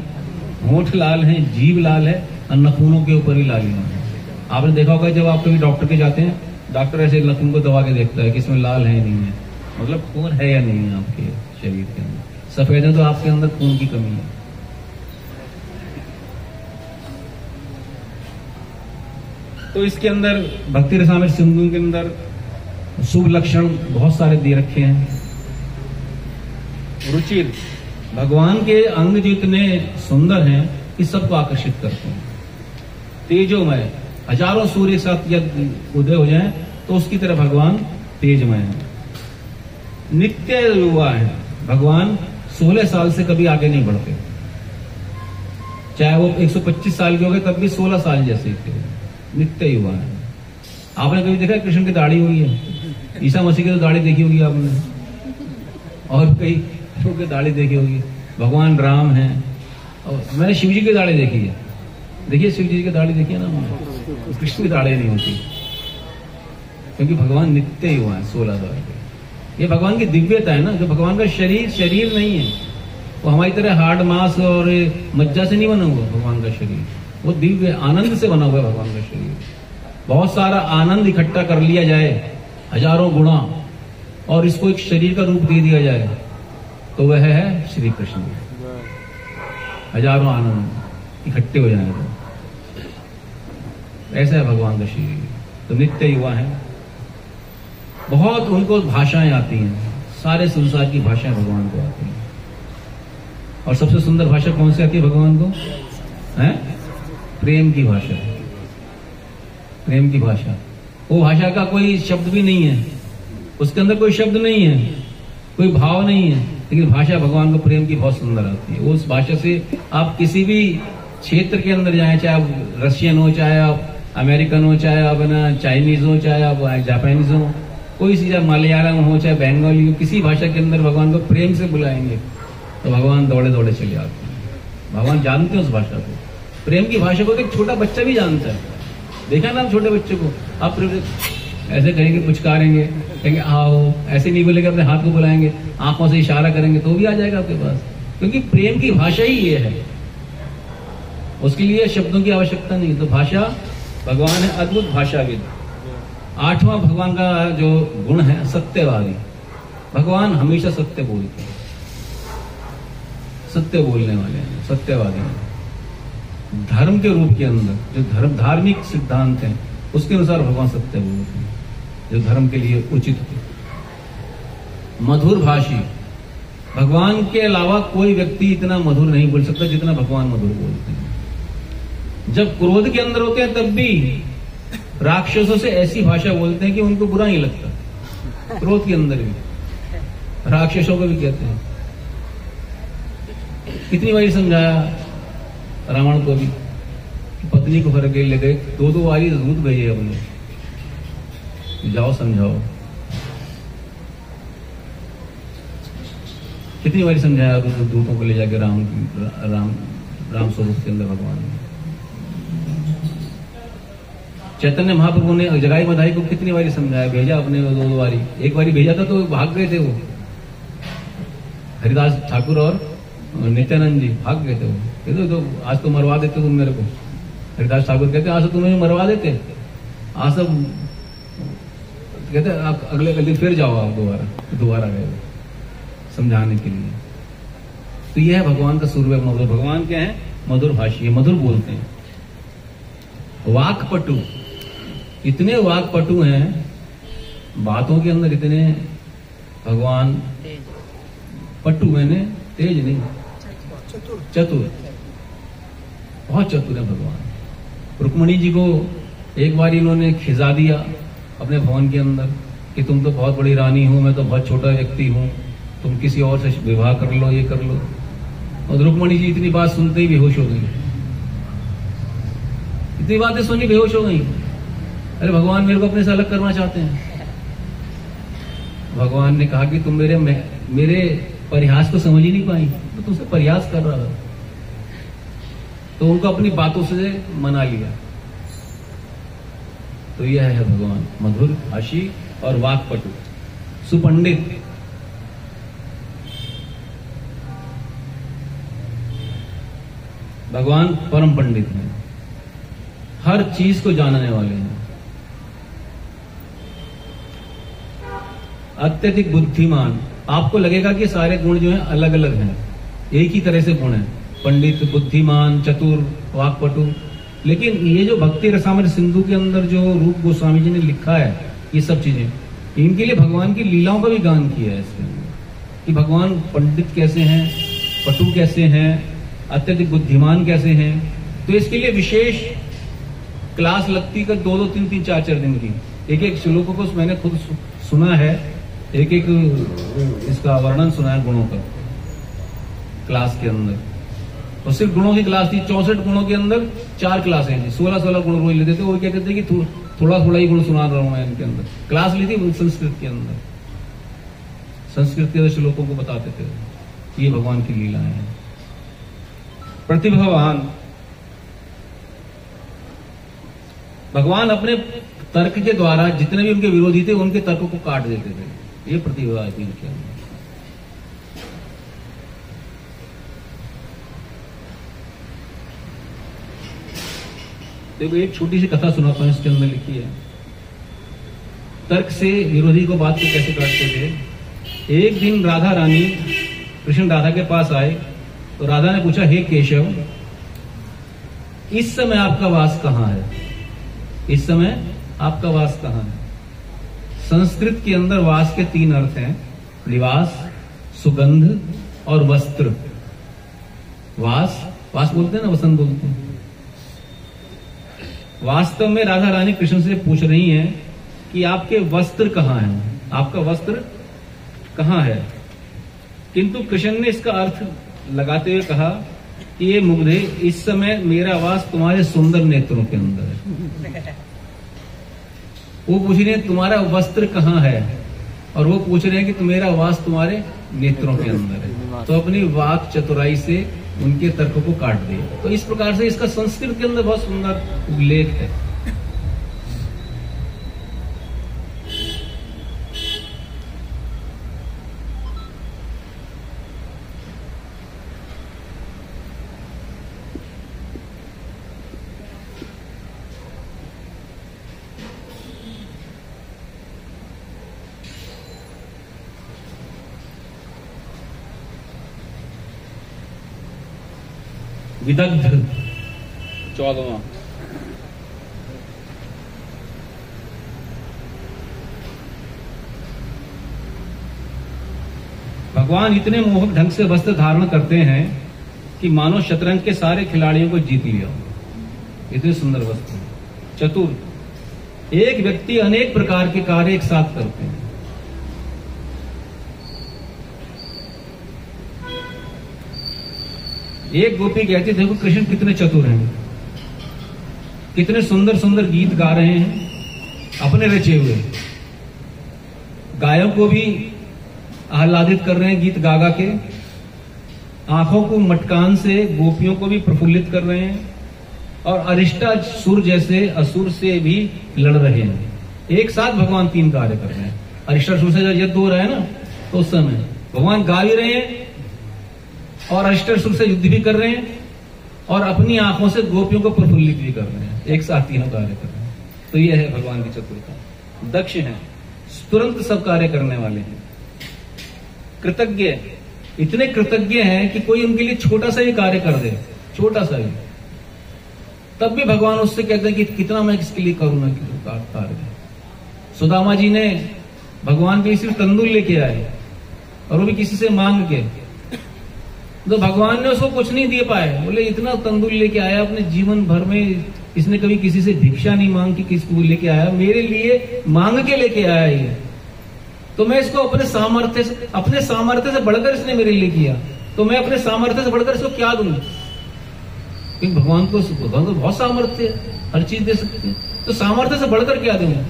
होंठ लाल हैं, जीभ लाल है और नखूनों के ऊपर ही लालिमा है। आपने देखा होगा जब आप कभी डॉक्टर के जाते हैं, डॉक्टर ऐसे नखून को दबा के देखता है कि इसमें लाल है या नहीं है, मतलब खून है या नहीं है आपके शरीर के अंदर। सफेद है तो आपके अंदर खून की कमी है। तो इसके अंदर भक्ति रसामृत सिंधु के अंदर शुभ लक्षण बहुत सारे दे रखे हैं। रुचिर, भगवान के अंग जो इतने सुंदर हैं कि सबको आकर्षित करते हैं। तेजोमय, हजारों सूर्य साथ यदि उदय हो जाए तो उसकी तरह भगवान तेजमय है। नित्य युवा है, भगवान 16 साल से कभी आगे नहीं बढ़ते, चाहे वो 125 साल के हो गए तब भी 16 साल जैसे थे। नित्य युवा है। आपने कभी देखा कृष्ण की दाढ़ी हुई है? ईसा मसीह की तो दाढ़ी देखी होगी आपने, और कई लोगों की दाढ़ी देखी होगी। भगवान राम हैं, और मैंने शिव जी की दाढ़ी देखी है। देखिए शिव जी की दाढ़ी देखिए ना, कृष्ण की दाढ़ी नहीं होती, क्योंकि भगवान नित्य युवा है 16 साल के। ये भगवान की दिव्यता है ना, जो भगवान का शरीर नहीं है, वो हमारी तरह हार्ड मांस और मज्जा से नहीं बना हुआ भगवान का शरीर। वो दिव्य आनंद से बना हुआ है भगवान का शरीर। बहुत सारा आनंद इकट्ठा कर लिया जाए, हजारों गुणा, और इसको एक शरीर का रूप दे दिया जाए तो वह है श्री कृष्ण। हजारों आनंद इकट्ठे हो जाए तो ऐसा है भगवान का शरीर। तो नित्य युवा है, बहुत उनको भाषाएं आती हैं, सारे संसार की भाषाएं भगवान को आती हैं। और सबसे सुंदर भाषा कौन सी आती है भगवान को? है प्रेम की भाषा। प्रेम की भाषा, वो भाषा का कोई शब्द भी नहीं है, उसके अंदर कोई शब्द नहीं है, कोई भाव नहीं है, लेकिन भाषा भगवान को प्रेम की बहुत सुंदर आती है। उस भाषा से आप किसी भी क्षेत्र के अंदर जाएं, चाहे आप रशियन हो, चाहे आप अमेरिकन हो, चाहे आप ना चाइनीज हो, चाहे आप जापानीज हो, कोई सी चाहे मलयालम हो, चाहे बंगाली हो, किसी भाषा के अंदर भगवान को प्रेम से बुलाएंगे तो भगवान दौड़े दौड़े चले आते हैं। भगवान जानते हैं उस भाषा को, प्रेम की भाषा को। तो एक छोटा बच्चा भी जानता है। देखा ना छोटे बच्चे को, आप ऐसे करेंगे, पुचकारेंगे, कहेंगे आओ, ऐसे नहीं बोलेंगे, अपने हाथ को बुलाएंगे, आंखों से इशारा करेंगे तो भी आ जाएगा आपके पास, क्योंकि प्रेम की भाषा ही ये है। उसके लिए शब्दों की आवश्यकता नहीं। तो भाषा, भगवान है अद्भुत भाषाविद। 8वां भगवान का जो गुण है सत्यवादी। भगवान हमेशा सत्य बोलते हैं, सत्य बोलने वाले हैं, सत्यवादी हैं। धर्म के रूप के अंदर जो धार्मिक सिद्धांत हैं उसके अनुसार भगवान सत्य बोलते हैं, जो धर्म के लिए उचित है। मधुर भाषी, भगवान के अलावा कोई व्यक्ति इतना मधुर नहीं बोल सकता जितना भगवान मधुर बोलते हैं। जब क्रोध के अंदर होते हैं तब भी राक्षसों से ऐसी भाषा बोलते हैं कि उनको बुरा नहीं लगता। क्रोध के अंदर भी राक्षसों को भी कहते हैं। कितनी बार समझाया रावण को भी, पत्नी को घर के ले गए, 2-2 बारी दूत भेजे अपने, जाओ समझाओ। कितनी बार समझाया दूतों को ले जाके राम स्वरूप के अंदर भगवान ने। चैतन्य महाप्रभु ने जगाई बधाई को कितनी बारी समझाया, भेजा अपने 2-2 बारी। एक बारी भेजा था तो भाग गए थे वो, हरिदास ठाकुर और नित्यानंद जी भाग गए थे वो। कहते तो आज तो मरवा देते तुम मेरे को। हरिदास ठाकुर कहते आज तो तुम्हें मरवा देते, आज सब कहते अगले दिन फिर जाओ आप दोबारा गए समझाने के लिए। तो यह है भगवान का स्वरूप है मधुर। भगवान क्या है? मधुर भाषी, मधुर बोलते हैं। वाक्पटु, इतने वाक्पटु हैं बातों के अंदर, इतने भगवान पटु मैंने तेज नहीं, चतुर, बहुत चतुर है भगवान। रुक्मणी जी को एक बार इन्होंने खिजा दिया अपने भवन के अंदर कि तुम तो बहुत बड़ी रानी हो, मैं तो बहुत छोटा व्यक्ति हूं, तुम किसी और से विवाह कर लो, ये कर लो। और रुक्मणी जी इतनी बात सुनते ही बेहोश हो गई, इतनी बातें सुनी बेहोश हो गई। अरे भगवान मेरे को अपने से अलग करना चाहते हैं। भगवान ने कहा कि तुम मेरे परिहास को समझ ही नहीं पाई, तो तुमसे परिहास कर रहा था। तो उनको अपनी बातों से मना लिया। तो यह है भगवान, मधुर भाषी और वाक्पटु, सुपंडित। भगवान परम पंडित हैं, हर चीज को जानने वाले हैं। अत्यधिक बुद्धिमान, आपको लगेगा कि सारे गुण जो हैं अलग अलग हैं, एक ही तरह से गुण हैं, पंडित, बुद्धिमान, चतुर, वाक्पटु। लेकिन ये जो भक्ति रसामृत सिंधु के अंदर जो रूप गोस्वामी जी ने लिखा है, ये सब चीजें इनके लिए भगवान की लीलाओं का भी गान किया है इसके अंदर, कि भगवान पंडित कैसे हैं, पटु कैसे हैं, अत्यधिक बुद्धिमान कैसे हैं। तो इसके लिए विशेष क्लास लगती कर 2-2, 3-3, 4-4 दिन की। एक श्लोकों को मैंने खुद सुना है, एक इसका वर्णन सुना है गुणों का क्लास के अंदर। और सिर्फ गुणों की क्लास थी, 64 गुणों के अंदर 4 क्लासें थी, 16-16 गुण रोज लेते थे। वो क्या कहते हैं कि थोड़ा ही गुण सुना रहा हूं मैं इनके अंदर। क्लास ली थी संस्कृत के अंदर, संस्कृत के श्लोकों को बताते थे। ये भगवान की लीलाएं हैं। प्रतिभावान, भगवान अपने तर्क के द्वारा जितने भी उनके विरोधी थे उनके तर्क को काट देते थे। ये प्रतिभा थी उनके अंदर। देखो एक छोटी सी कथा सुनाता हूं, इसके अंदर लिखी है। तर्क से विरोधी को बात को कैसे काटते थे। एक दिन राधा रानी कृष्ण राधा के पास आए तो राधा ने पूछा, हे केशव, इस समय आपका वास कहां है? इस समय आपका वास कहां है? संस्कृत के अंदर वास के 3 अर्थ हैं, निवास, सुगंध और वस्त्र। वास बोलते हैं ना, वसंत बोलते हैं। वास्तव में राधा रानी कृष्ण से पूछ रही हैं कि आपके वस्त्र कहां हैं, आपका वस्त्र कहां है। किंतु कृष्ण ने इसका अर्थ लगाते हुए कहा कि ये मुग्धे, इस समय मेरा वास तुम्हारे सुंदर नेत्रों के अंदर है। वो पूछ रहे हैं तुम्हारा वस्त्र कहां है, और वो पूछ रहे हैं कि मेरा वास तुम्हारे नेत्रों के अंदर है। तो अपनी वाक चतुराई से उनके तर्क को काट दिया। तो इस प्रकार से इसका संस्कृत के अंदर बहुत सुंदर उल्लेख है। विदग्ध 14वां। भगवान इतने मोहक ढंग से वस्त्र धारण करते हैं कि मानो शतरंज के सारे खिलाड़ियों को जीत लिया। इतने सुंदर वस्त्र। चतुर, एक व्यक्ति अनेक प्रकार के कार्य एक साथ करते हैं। एक गोपी कहती, देखो कृष्ण कितने चतुर हैं, कितने सुंदर सुंदर गीत गा रहे हैं अपने रचे हुए, गायों को भी आह्लादित कर रहे हैं गीत गा गा के, आंखों को मटकान से गोपियों को भी प्रफुल्लित कर रहे हैं, और अरिष्टासुर जैसे असुर से भी लड़ रहे हैं। एक साथ भगवान 3 कार्य कर रहे हैं। अरिष्टासुर से जब युद्ध हो रहा है ना, तो उस समय भगवान गा भी रहे हैं और अरिष्टासुर से युद्ध भी कर रहे हैं और अपनी आंखों से गोपियों को प्रफुल्लित भी कर रहे हैं। एक साथ तीनों कार्य कर रहे हैं। तो यह है भगवान की चतुरता। दक्ष हैं, तुरंत सब कार्य करने वाले हैं। कृतज्ञ, इतने कृतज्ञ हैं कि कोई उनके लिए छोटा सा ही कार्य कर दे, छोटा सा ही, तब भी भगवान उससे कहते हैं कि कितना मैं इसके लिए करूंगा कार्य। सुदामा जी ने भगवान के लिए सिर्फ तंदूर लेके आए, और वो भी किसी से मांग के, तो भगवान ने उसको कुछ नहीं दे पाए। बोले इतना तंदूर लेके आया, अपने जीवन भर में इसने कभी किसी से भिक्षा नहीं मांग के किसी को लेके आया, मेरे लिए मांग के लेके आया ये, तो मैं इसको अपने सामर्थ्य से बढ़कर इसने मेरे लिए किया, तो मैं अपने सामर्थ्य से बढ़कर इसको क्या दूं? क्योंकि भगवान को बहुत सामर्थ्य है, हर चीज दे सकते हैं, तो सामर्थ्य से बढ़कर क्या दूंगा?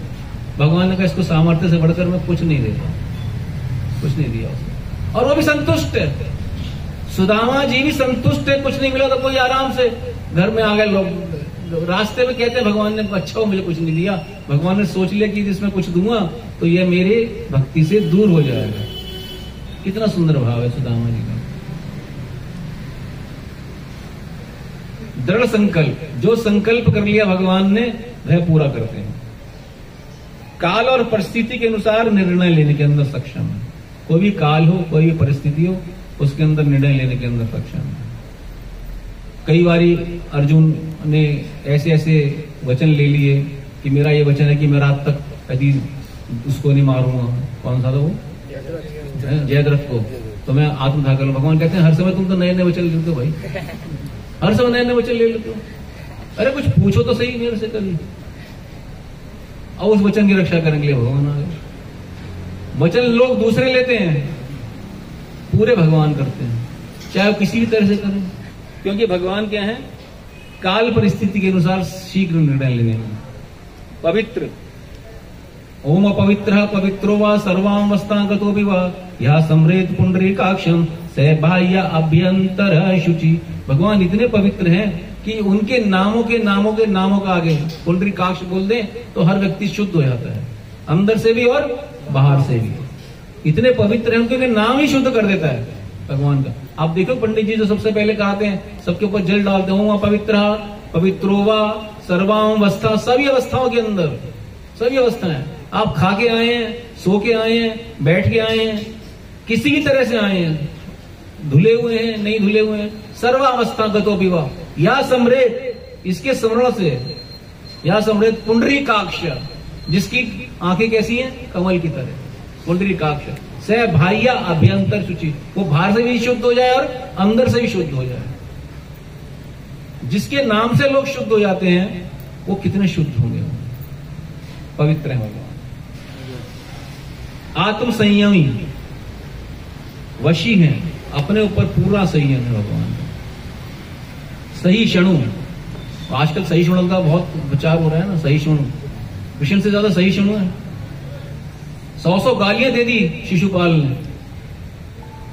भगवान ने कहा इसको सामर्थ्य से बढ़कर मैं कुछ नहीं देता, कुछ नहीं दिया उसने, और वो भी संतुष्ट है। सुदामा जी भी संतुष्ट है, कुछ नहीं मिला तो कोई आराम से घर में आ गए। लोग रास्ते में कहते हैं भगवान ने अच्छा हो मुझे कुछ नहीं दिया, भगवान ने सोच लिया कि इसमें कुछ दूंगा तो यह मेरे भक्ति से दूर हो जाएगा। कितना सुंदर भाव है सुदामा जी का। दृढ़ संकल्प, जो संकल्प कर लिया भगवान ने वह पूरा करते हैं। काल और परिस्थिति के अनुसार निर्णय लेने के अंदर सक्षम है। कोई भी काल हो, कोई भी परिस्थिति हो, उसके अंदर निर्णय लेने के अंदर सक्षम है। कई बारी अर्जुन ने ऐसे ऐसे वचन ले लिए कि मेरा ये वचन है कि मैं रात तक कभी उसको नहीं मारूंगा। कौन सा था वो? जयद्रथ को। तो मैं आत्मदाह कर लूं। भगवान कहते हैं हर समय तुम तो नए नए वचन लेते हो भाई, हर समय नए नए वचन ले लेते हो। अरे कुछ पूछो तो सही मेरे से कभी। और उस वचन की रक्षा करने के लिए भगवान आ गए। वचन लोग दूसरे लेते हैं, पूरे भगवान करते हैं, चाहे किसी भी तरह से करें, क्योंकि भगवान क्या है? काल परिस्थिति के अनुसार शीघ्र निर्णय लेने में पवित्र। ओम पवित्र पवित्रो वा सर्वावस्थागतो विवा या सम्रेत पुंडरीकाक्षम स बाह्य अभ्यंतर शुचि। भगवान इतने पवित्र हैं कि उनके नामों का आगे पुंडरीकाक्ष बोल दें तो हर व्यक्ति शुद्ध हो जाता है, अंदर से भी और बाहर से भी। इतने पवित्र हैं, उनके नाम ही शुद्ध कर देता है भगवान का। आप देखो पंडित जी जो सबसे पहले कहते हैं, सबके ऊपर जल डालते हैं, पवित्र पवित्रो वा सर्वावस्था, सभी अवस्थाओं के अंदर सभी अवस्थाएं। आप खा के आए हैं, सो के आए हैं, बैठ के आए हैं, किसी भी तरह से आए हैं, धुले हुए हैं, नहीं धुले हुए हैं, सर्वावस्था गतो विवा या सम्रेत, इसके स्मरण से या सम्रेत पुंडरीकाक्ष, जिसकी आंखें कैसी हैं? कमल की तरह। पुंडरीकाक्ष स बाह्य अभ्यंतर शुचि, वो बाहर से भी शुद्ध हो जाए और अंदर से भी शुद्ध हो जाए। जिसके नाम से लोग शुद्ध हो जाते हैं वो कितने शुद्ध होंगे? पवित्र है भगवान। आत्म संयमी, वशी हैं, अपने ऊपर पूरा संयम है भगवान। सही क्षणु, आजकल सही क्षणों का बहुत विचार हो रहा है ना, सही क्षणु, कृष्ण से ज्यादा सही क्षणु है। 100 गालियां दे दी शिशुपाल ने,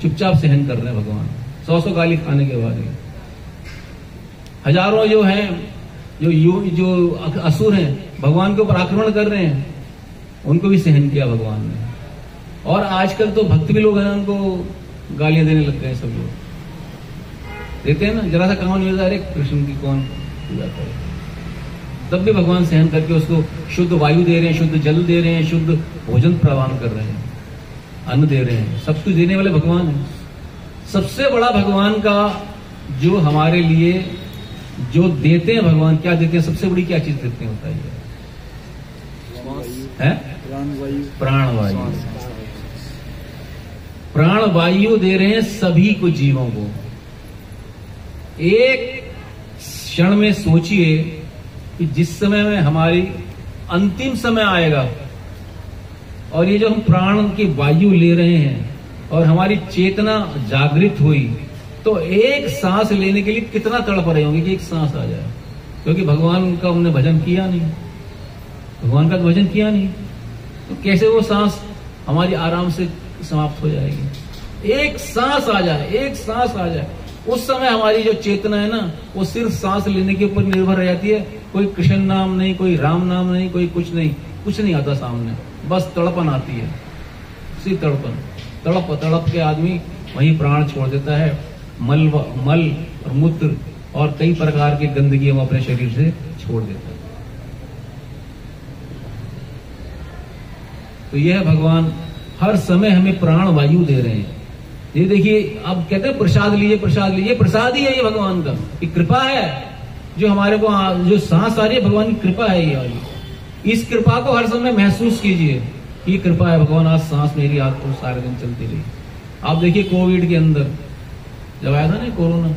चुपचाप सहन कर रहे हैं भगवान। 100 गाली खाने के बाद हजारों जो हैं, जो असुर हैं, भगवान के ऊपर आक्रमण कर रहे हैं, उनको भी सहन किया भगवान ने। और आजकल तो भक्त भी लोग हैं, उनको गालियां देने लग गए। सब लोग देते हैं ना, जरा सा काम नहीं होता, अरे कृष्ण की कौन पूजा करे, तब भी भगवान सहन करके उसको शुद्ध वायु दे रहे हैं, शुद्ध जल दे रहे हैं, शुद्ध भोजन प्रदान कर रहे हैं, अन्न दे रहे हैं। सब कुछ देने वाले भगवान हैं। सबसे बड़ा भगवान का जो हमारे लिए जो देते हैं भगवान, क्या देते हैं? सबसे बड़ी क्या चीज देते हैं बताइए? प्राणवायु। प्राणवायु दे रहे हैं सभी को, जीवों को। एक क्षण में सोचिए कि जिस समय में हमारी अंतिम समय आएगा और ये जो हम प्राण की वायु ले रहे हैं और हमारी चेतना जागृत हुई, तो एक सांस लेने के लिए कितना तड़प रहे होंगे कि एक सांस आ जाए। क्योंकि भगवान का हमने भजन किया नहीं, भगवान का भजन किया नहीं, तो कैसे वो सांस हमारी आराम से समाप्त हो जाएगी। एक सांस आ जाए, एक सांस आ जाए, उस समय हमारी जो चेतना है ना, वो सिर्फ सांस लेने के ऊपर निर्भर रह जाती है। कोई कृष्ण नाम नहीं, कोई राम नाम नहीं, कोई कुछ नहीं, कुछ नहीं आता सामने, बस तड़पन आती है, सिर्फ तड़पन। तड़प तड़प के आदमी वहीं प्राण छोड़ देता है। मल और मूत्र और कई प्रकार की गंदगी वो अपने शरीर से छोड़ देता है। तो यह भगवान हर समय हमें प्राण वायु दे रहे हैं। ये देखिए, अब कहते हैं प्रसाद लीजिए, प्रसाद लीजिए, प्रसाद ही है ये भगवान का, ये कृपा है जो हमारे को जो सांस आ रही है, भगवान की कृपा है ये वाली। इस कृपा को हर समय महसूस कीजिए, ये कृपा है भगवान, आज सांस मेरी आज तो सारे दिन चलती रही। आप देखिए कोविड के अंदर जब आया था ना कोरोना,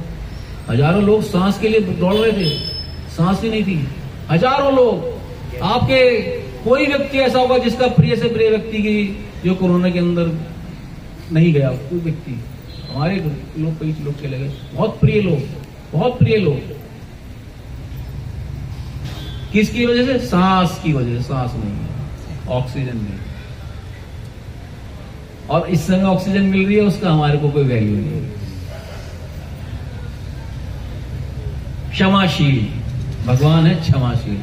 हजारों लोग सांस के लिए दौड़ रहे थे, सांस ही नहीं थी, हजारों लोग। आपके कोई व्यक्ति ऐसा होगा जिसका प्रिय से प्रिय व्यक्ति की जो कोरोना के अंदर नहीं गया, कोई व्यक्ति। हमारे लोग कई लोग चले गए, बहुत प्रिय लोग, बहुत प्रिय लोग। किसकी वजह से? सांस की वजह से। सांस नहीं है, ऑक्सीजन नहीं, और इस समय ऑक्सीजन मिल रही है, उसका हमारे को कोई वैल्यू नहीं है। क्षमाशील भगवान है, क्षमाशील,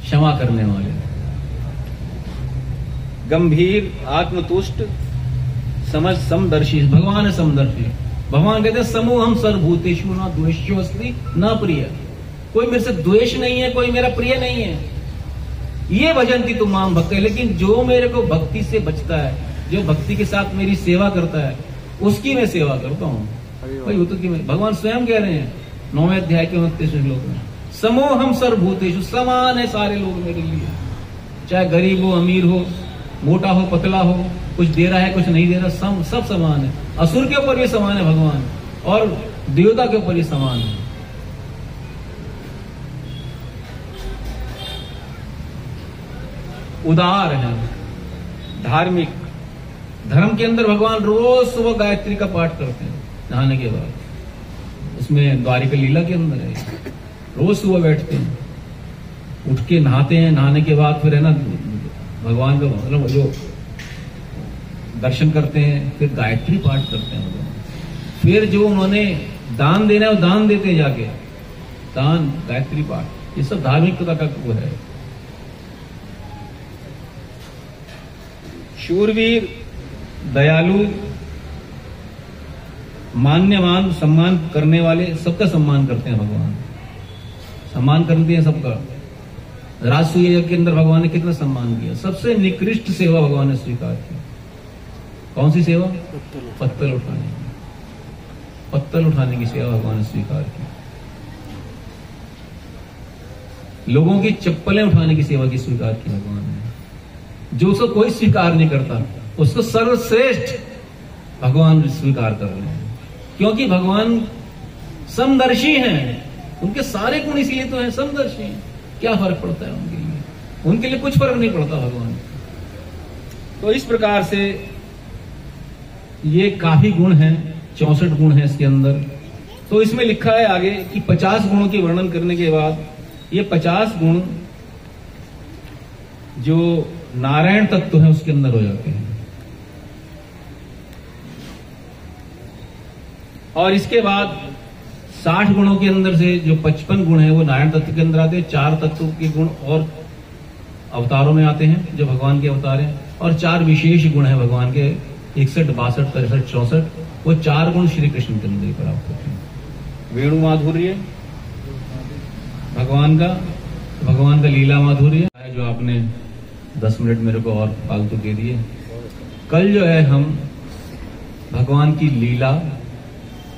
क्षमा करने वाले। गंभीर, आत्मतुष्ट, समझ, समदर्शी भगवान है, समदर्शी। भगवान कहते हैं समूहम सर्वभूतेषु न द्वेष्योऽस्ति न प्रिय। कोई मेरे से द्वेष नहीं है, कोई मेरा प्रिय नहीं है। ये भजन्ति तुम माम भक्त है, लेकिन जो मेरे को भक्ति से बचता है, जो भक्ति के साथ मेरी सेवा करता है, उसकी मैं सेवा करता हूँ। भाई वो तो भगवान स्वयं कह रहे हैं 9वें अध्याय के 29वें श्लोक में, समूहम सर्वभूतेषु, समान है सारे लोग मेरे लिए, चाहे गरीब हो, अमीर हो, मोटा हो, पतला हो, कुछ दे रहा है, कुछ नहीं दे रहा, सब समान है। असुर के ऊपर भी समान है भगवान, और देवता के ऊपर भी समान है। उदार है, धार्मिक। धर्म के अंदर भगवान रोज सुबह गायत्री का पाठ करते हैं नहाने के बाद। उसमें द्वारिका लीला के अंदर है, रोज सुबह बैठते हैं, उठ के नहाते हैं, नहाने के बाद फिर है ना भगवान का मतलब जो दर्शन करते हैं, फिर गायत्री पाठ करते हैं भगवान। फिर जो उन्होंने दान देना है वो दान देते हैं जाके, दान, गायत्री पाठ, ये सब धार्मिकता का वो है। शूरवीर, दयालु, मान्यवान, सम्मान करने वाले, सबका सम्मान करते हैं भगवान, सम्मान करते हैं सबका। राजसूय यज्ञ के अंदर भगवान ने कितना सम्मान किया। सबसे निकृष्ट सेवा भगवान ने स्वीकार की। कौन सी सेवा? पत्तल उठाने की, पत्तल उठाने की सेवा भगवान ने स्वीकार की। लोगों की चप्पलें उठाने की सेवा की स्वीकार की भगवान ने। जो उसको कोई स्वीकार नहीं करता, उसको सर्वश्रेष्ठ भगवान स्वीकार कर रहे हैं, क्योंकि भगवान समदर्शी हैं। उनके सारे गुण इसलिए तो हैं, समदर्शी हैं। क्या फर्क पड़ता है उनके लिए? उनके लिए कुछ फर्क नहीं पड़ता भगवान। तो इस प्रकार से ये काफी गुण हैं, 64 गुण हैं इसके अंदर। तो इसमें लिखा है आगे कि 50 गुणों के वर्णन करने के बाद ये 50 गुण जो नारायण तत्व है उसके अंदर हो जाते हैं। और इसके बाद 60 गुणों के अंदर से जो 55 गुण है वो नारायण तत्व के अंदर आते हैं। 4 तत्व के गुण और अवतारों में आते हैं जो भगवान के अवतार हैं, और 4 विशेष गुण है भगवान के, 61, 62, 63, 64। वो 4 गुण श्री कृष्ण के अंदर प्राप्त होते हैं। वेणु माधुर्य भगवान का लीला माधुर्य है, जो आपने 10 मिनट मेरे को और फालतू दे दिए। कल जो है हम भगवान की लीला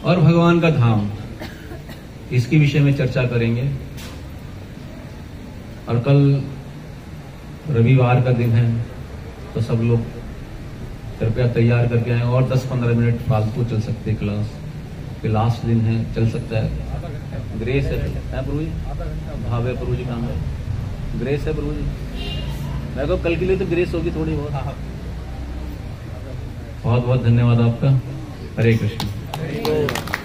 और भगवान का धाम इसके विषय में चर्चा करेंगे। और कल रविवार का दिन है, तो सब लोग कृपया तैयार करके आए। और 10-15 मिनट फालतू चल सकते क्लास के, लास्ट दिन है, चल सकता है। ग्रेस है प्रभु जी, भाव है प्रभु जी, काम है, ग्रेस है प्रभु जी। मैं तो कल के लिए तो ग्रेस होगी थोड़ी बहुत। बहुत बहुत धन्यवाद आपका। हरे कृष्ण।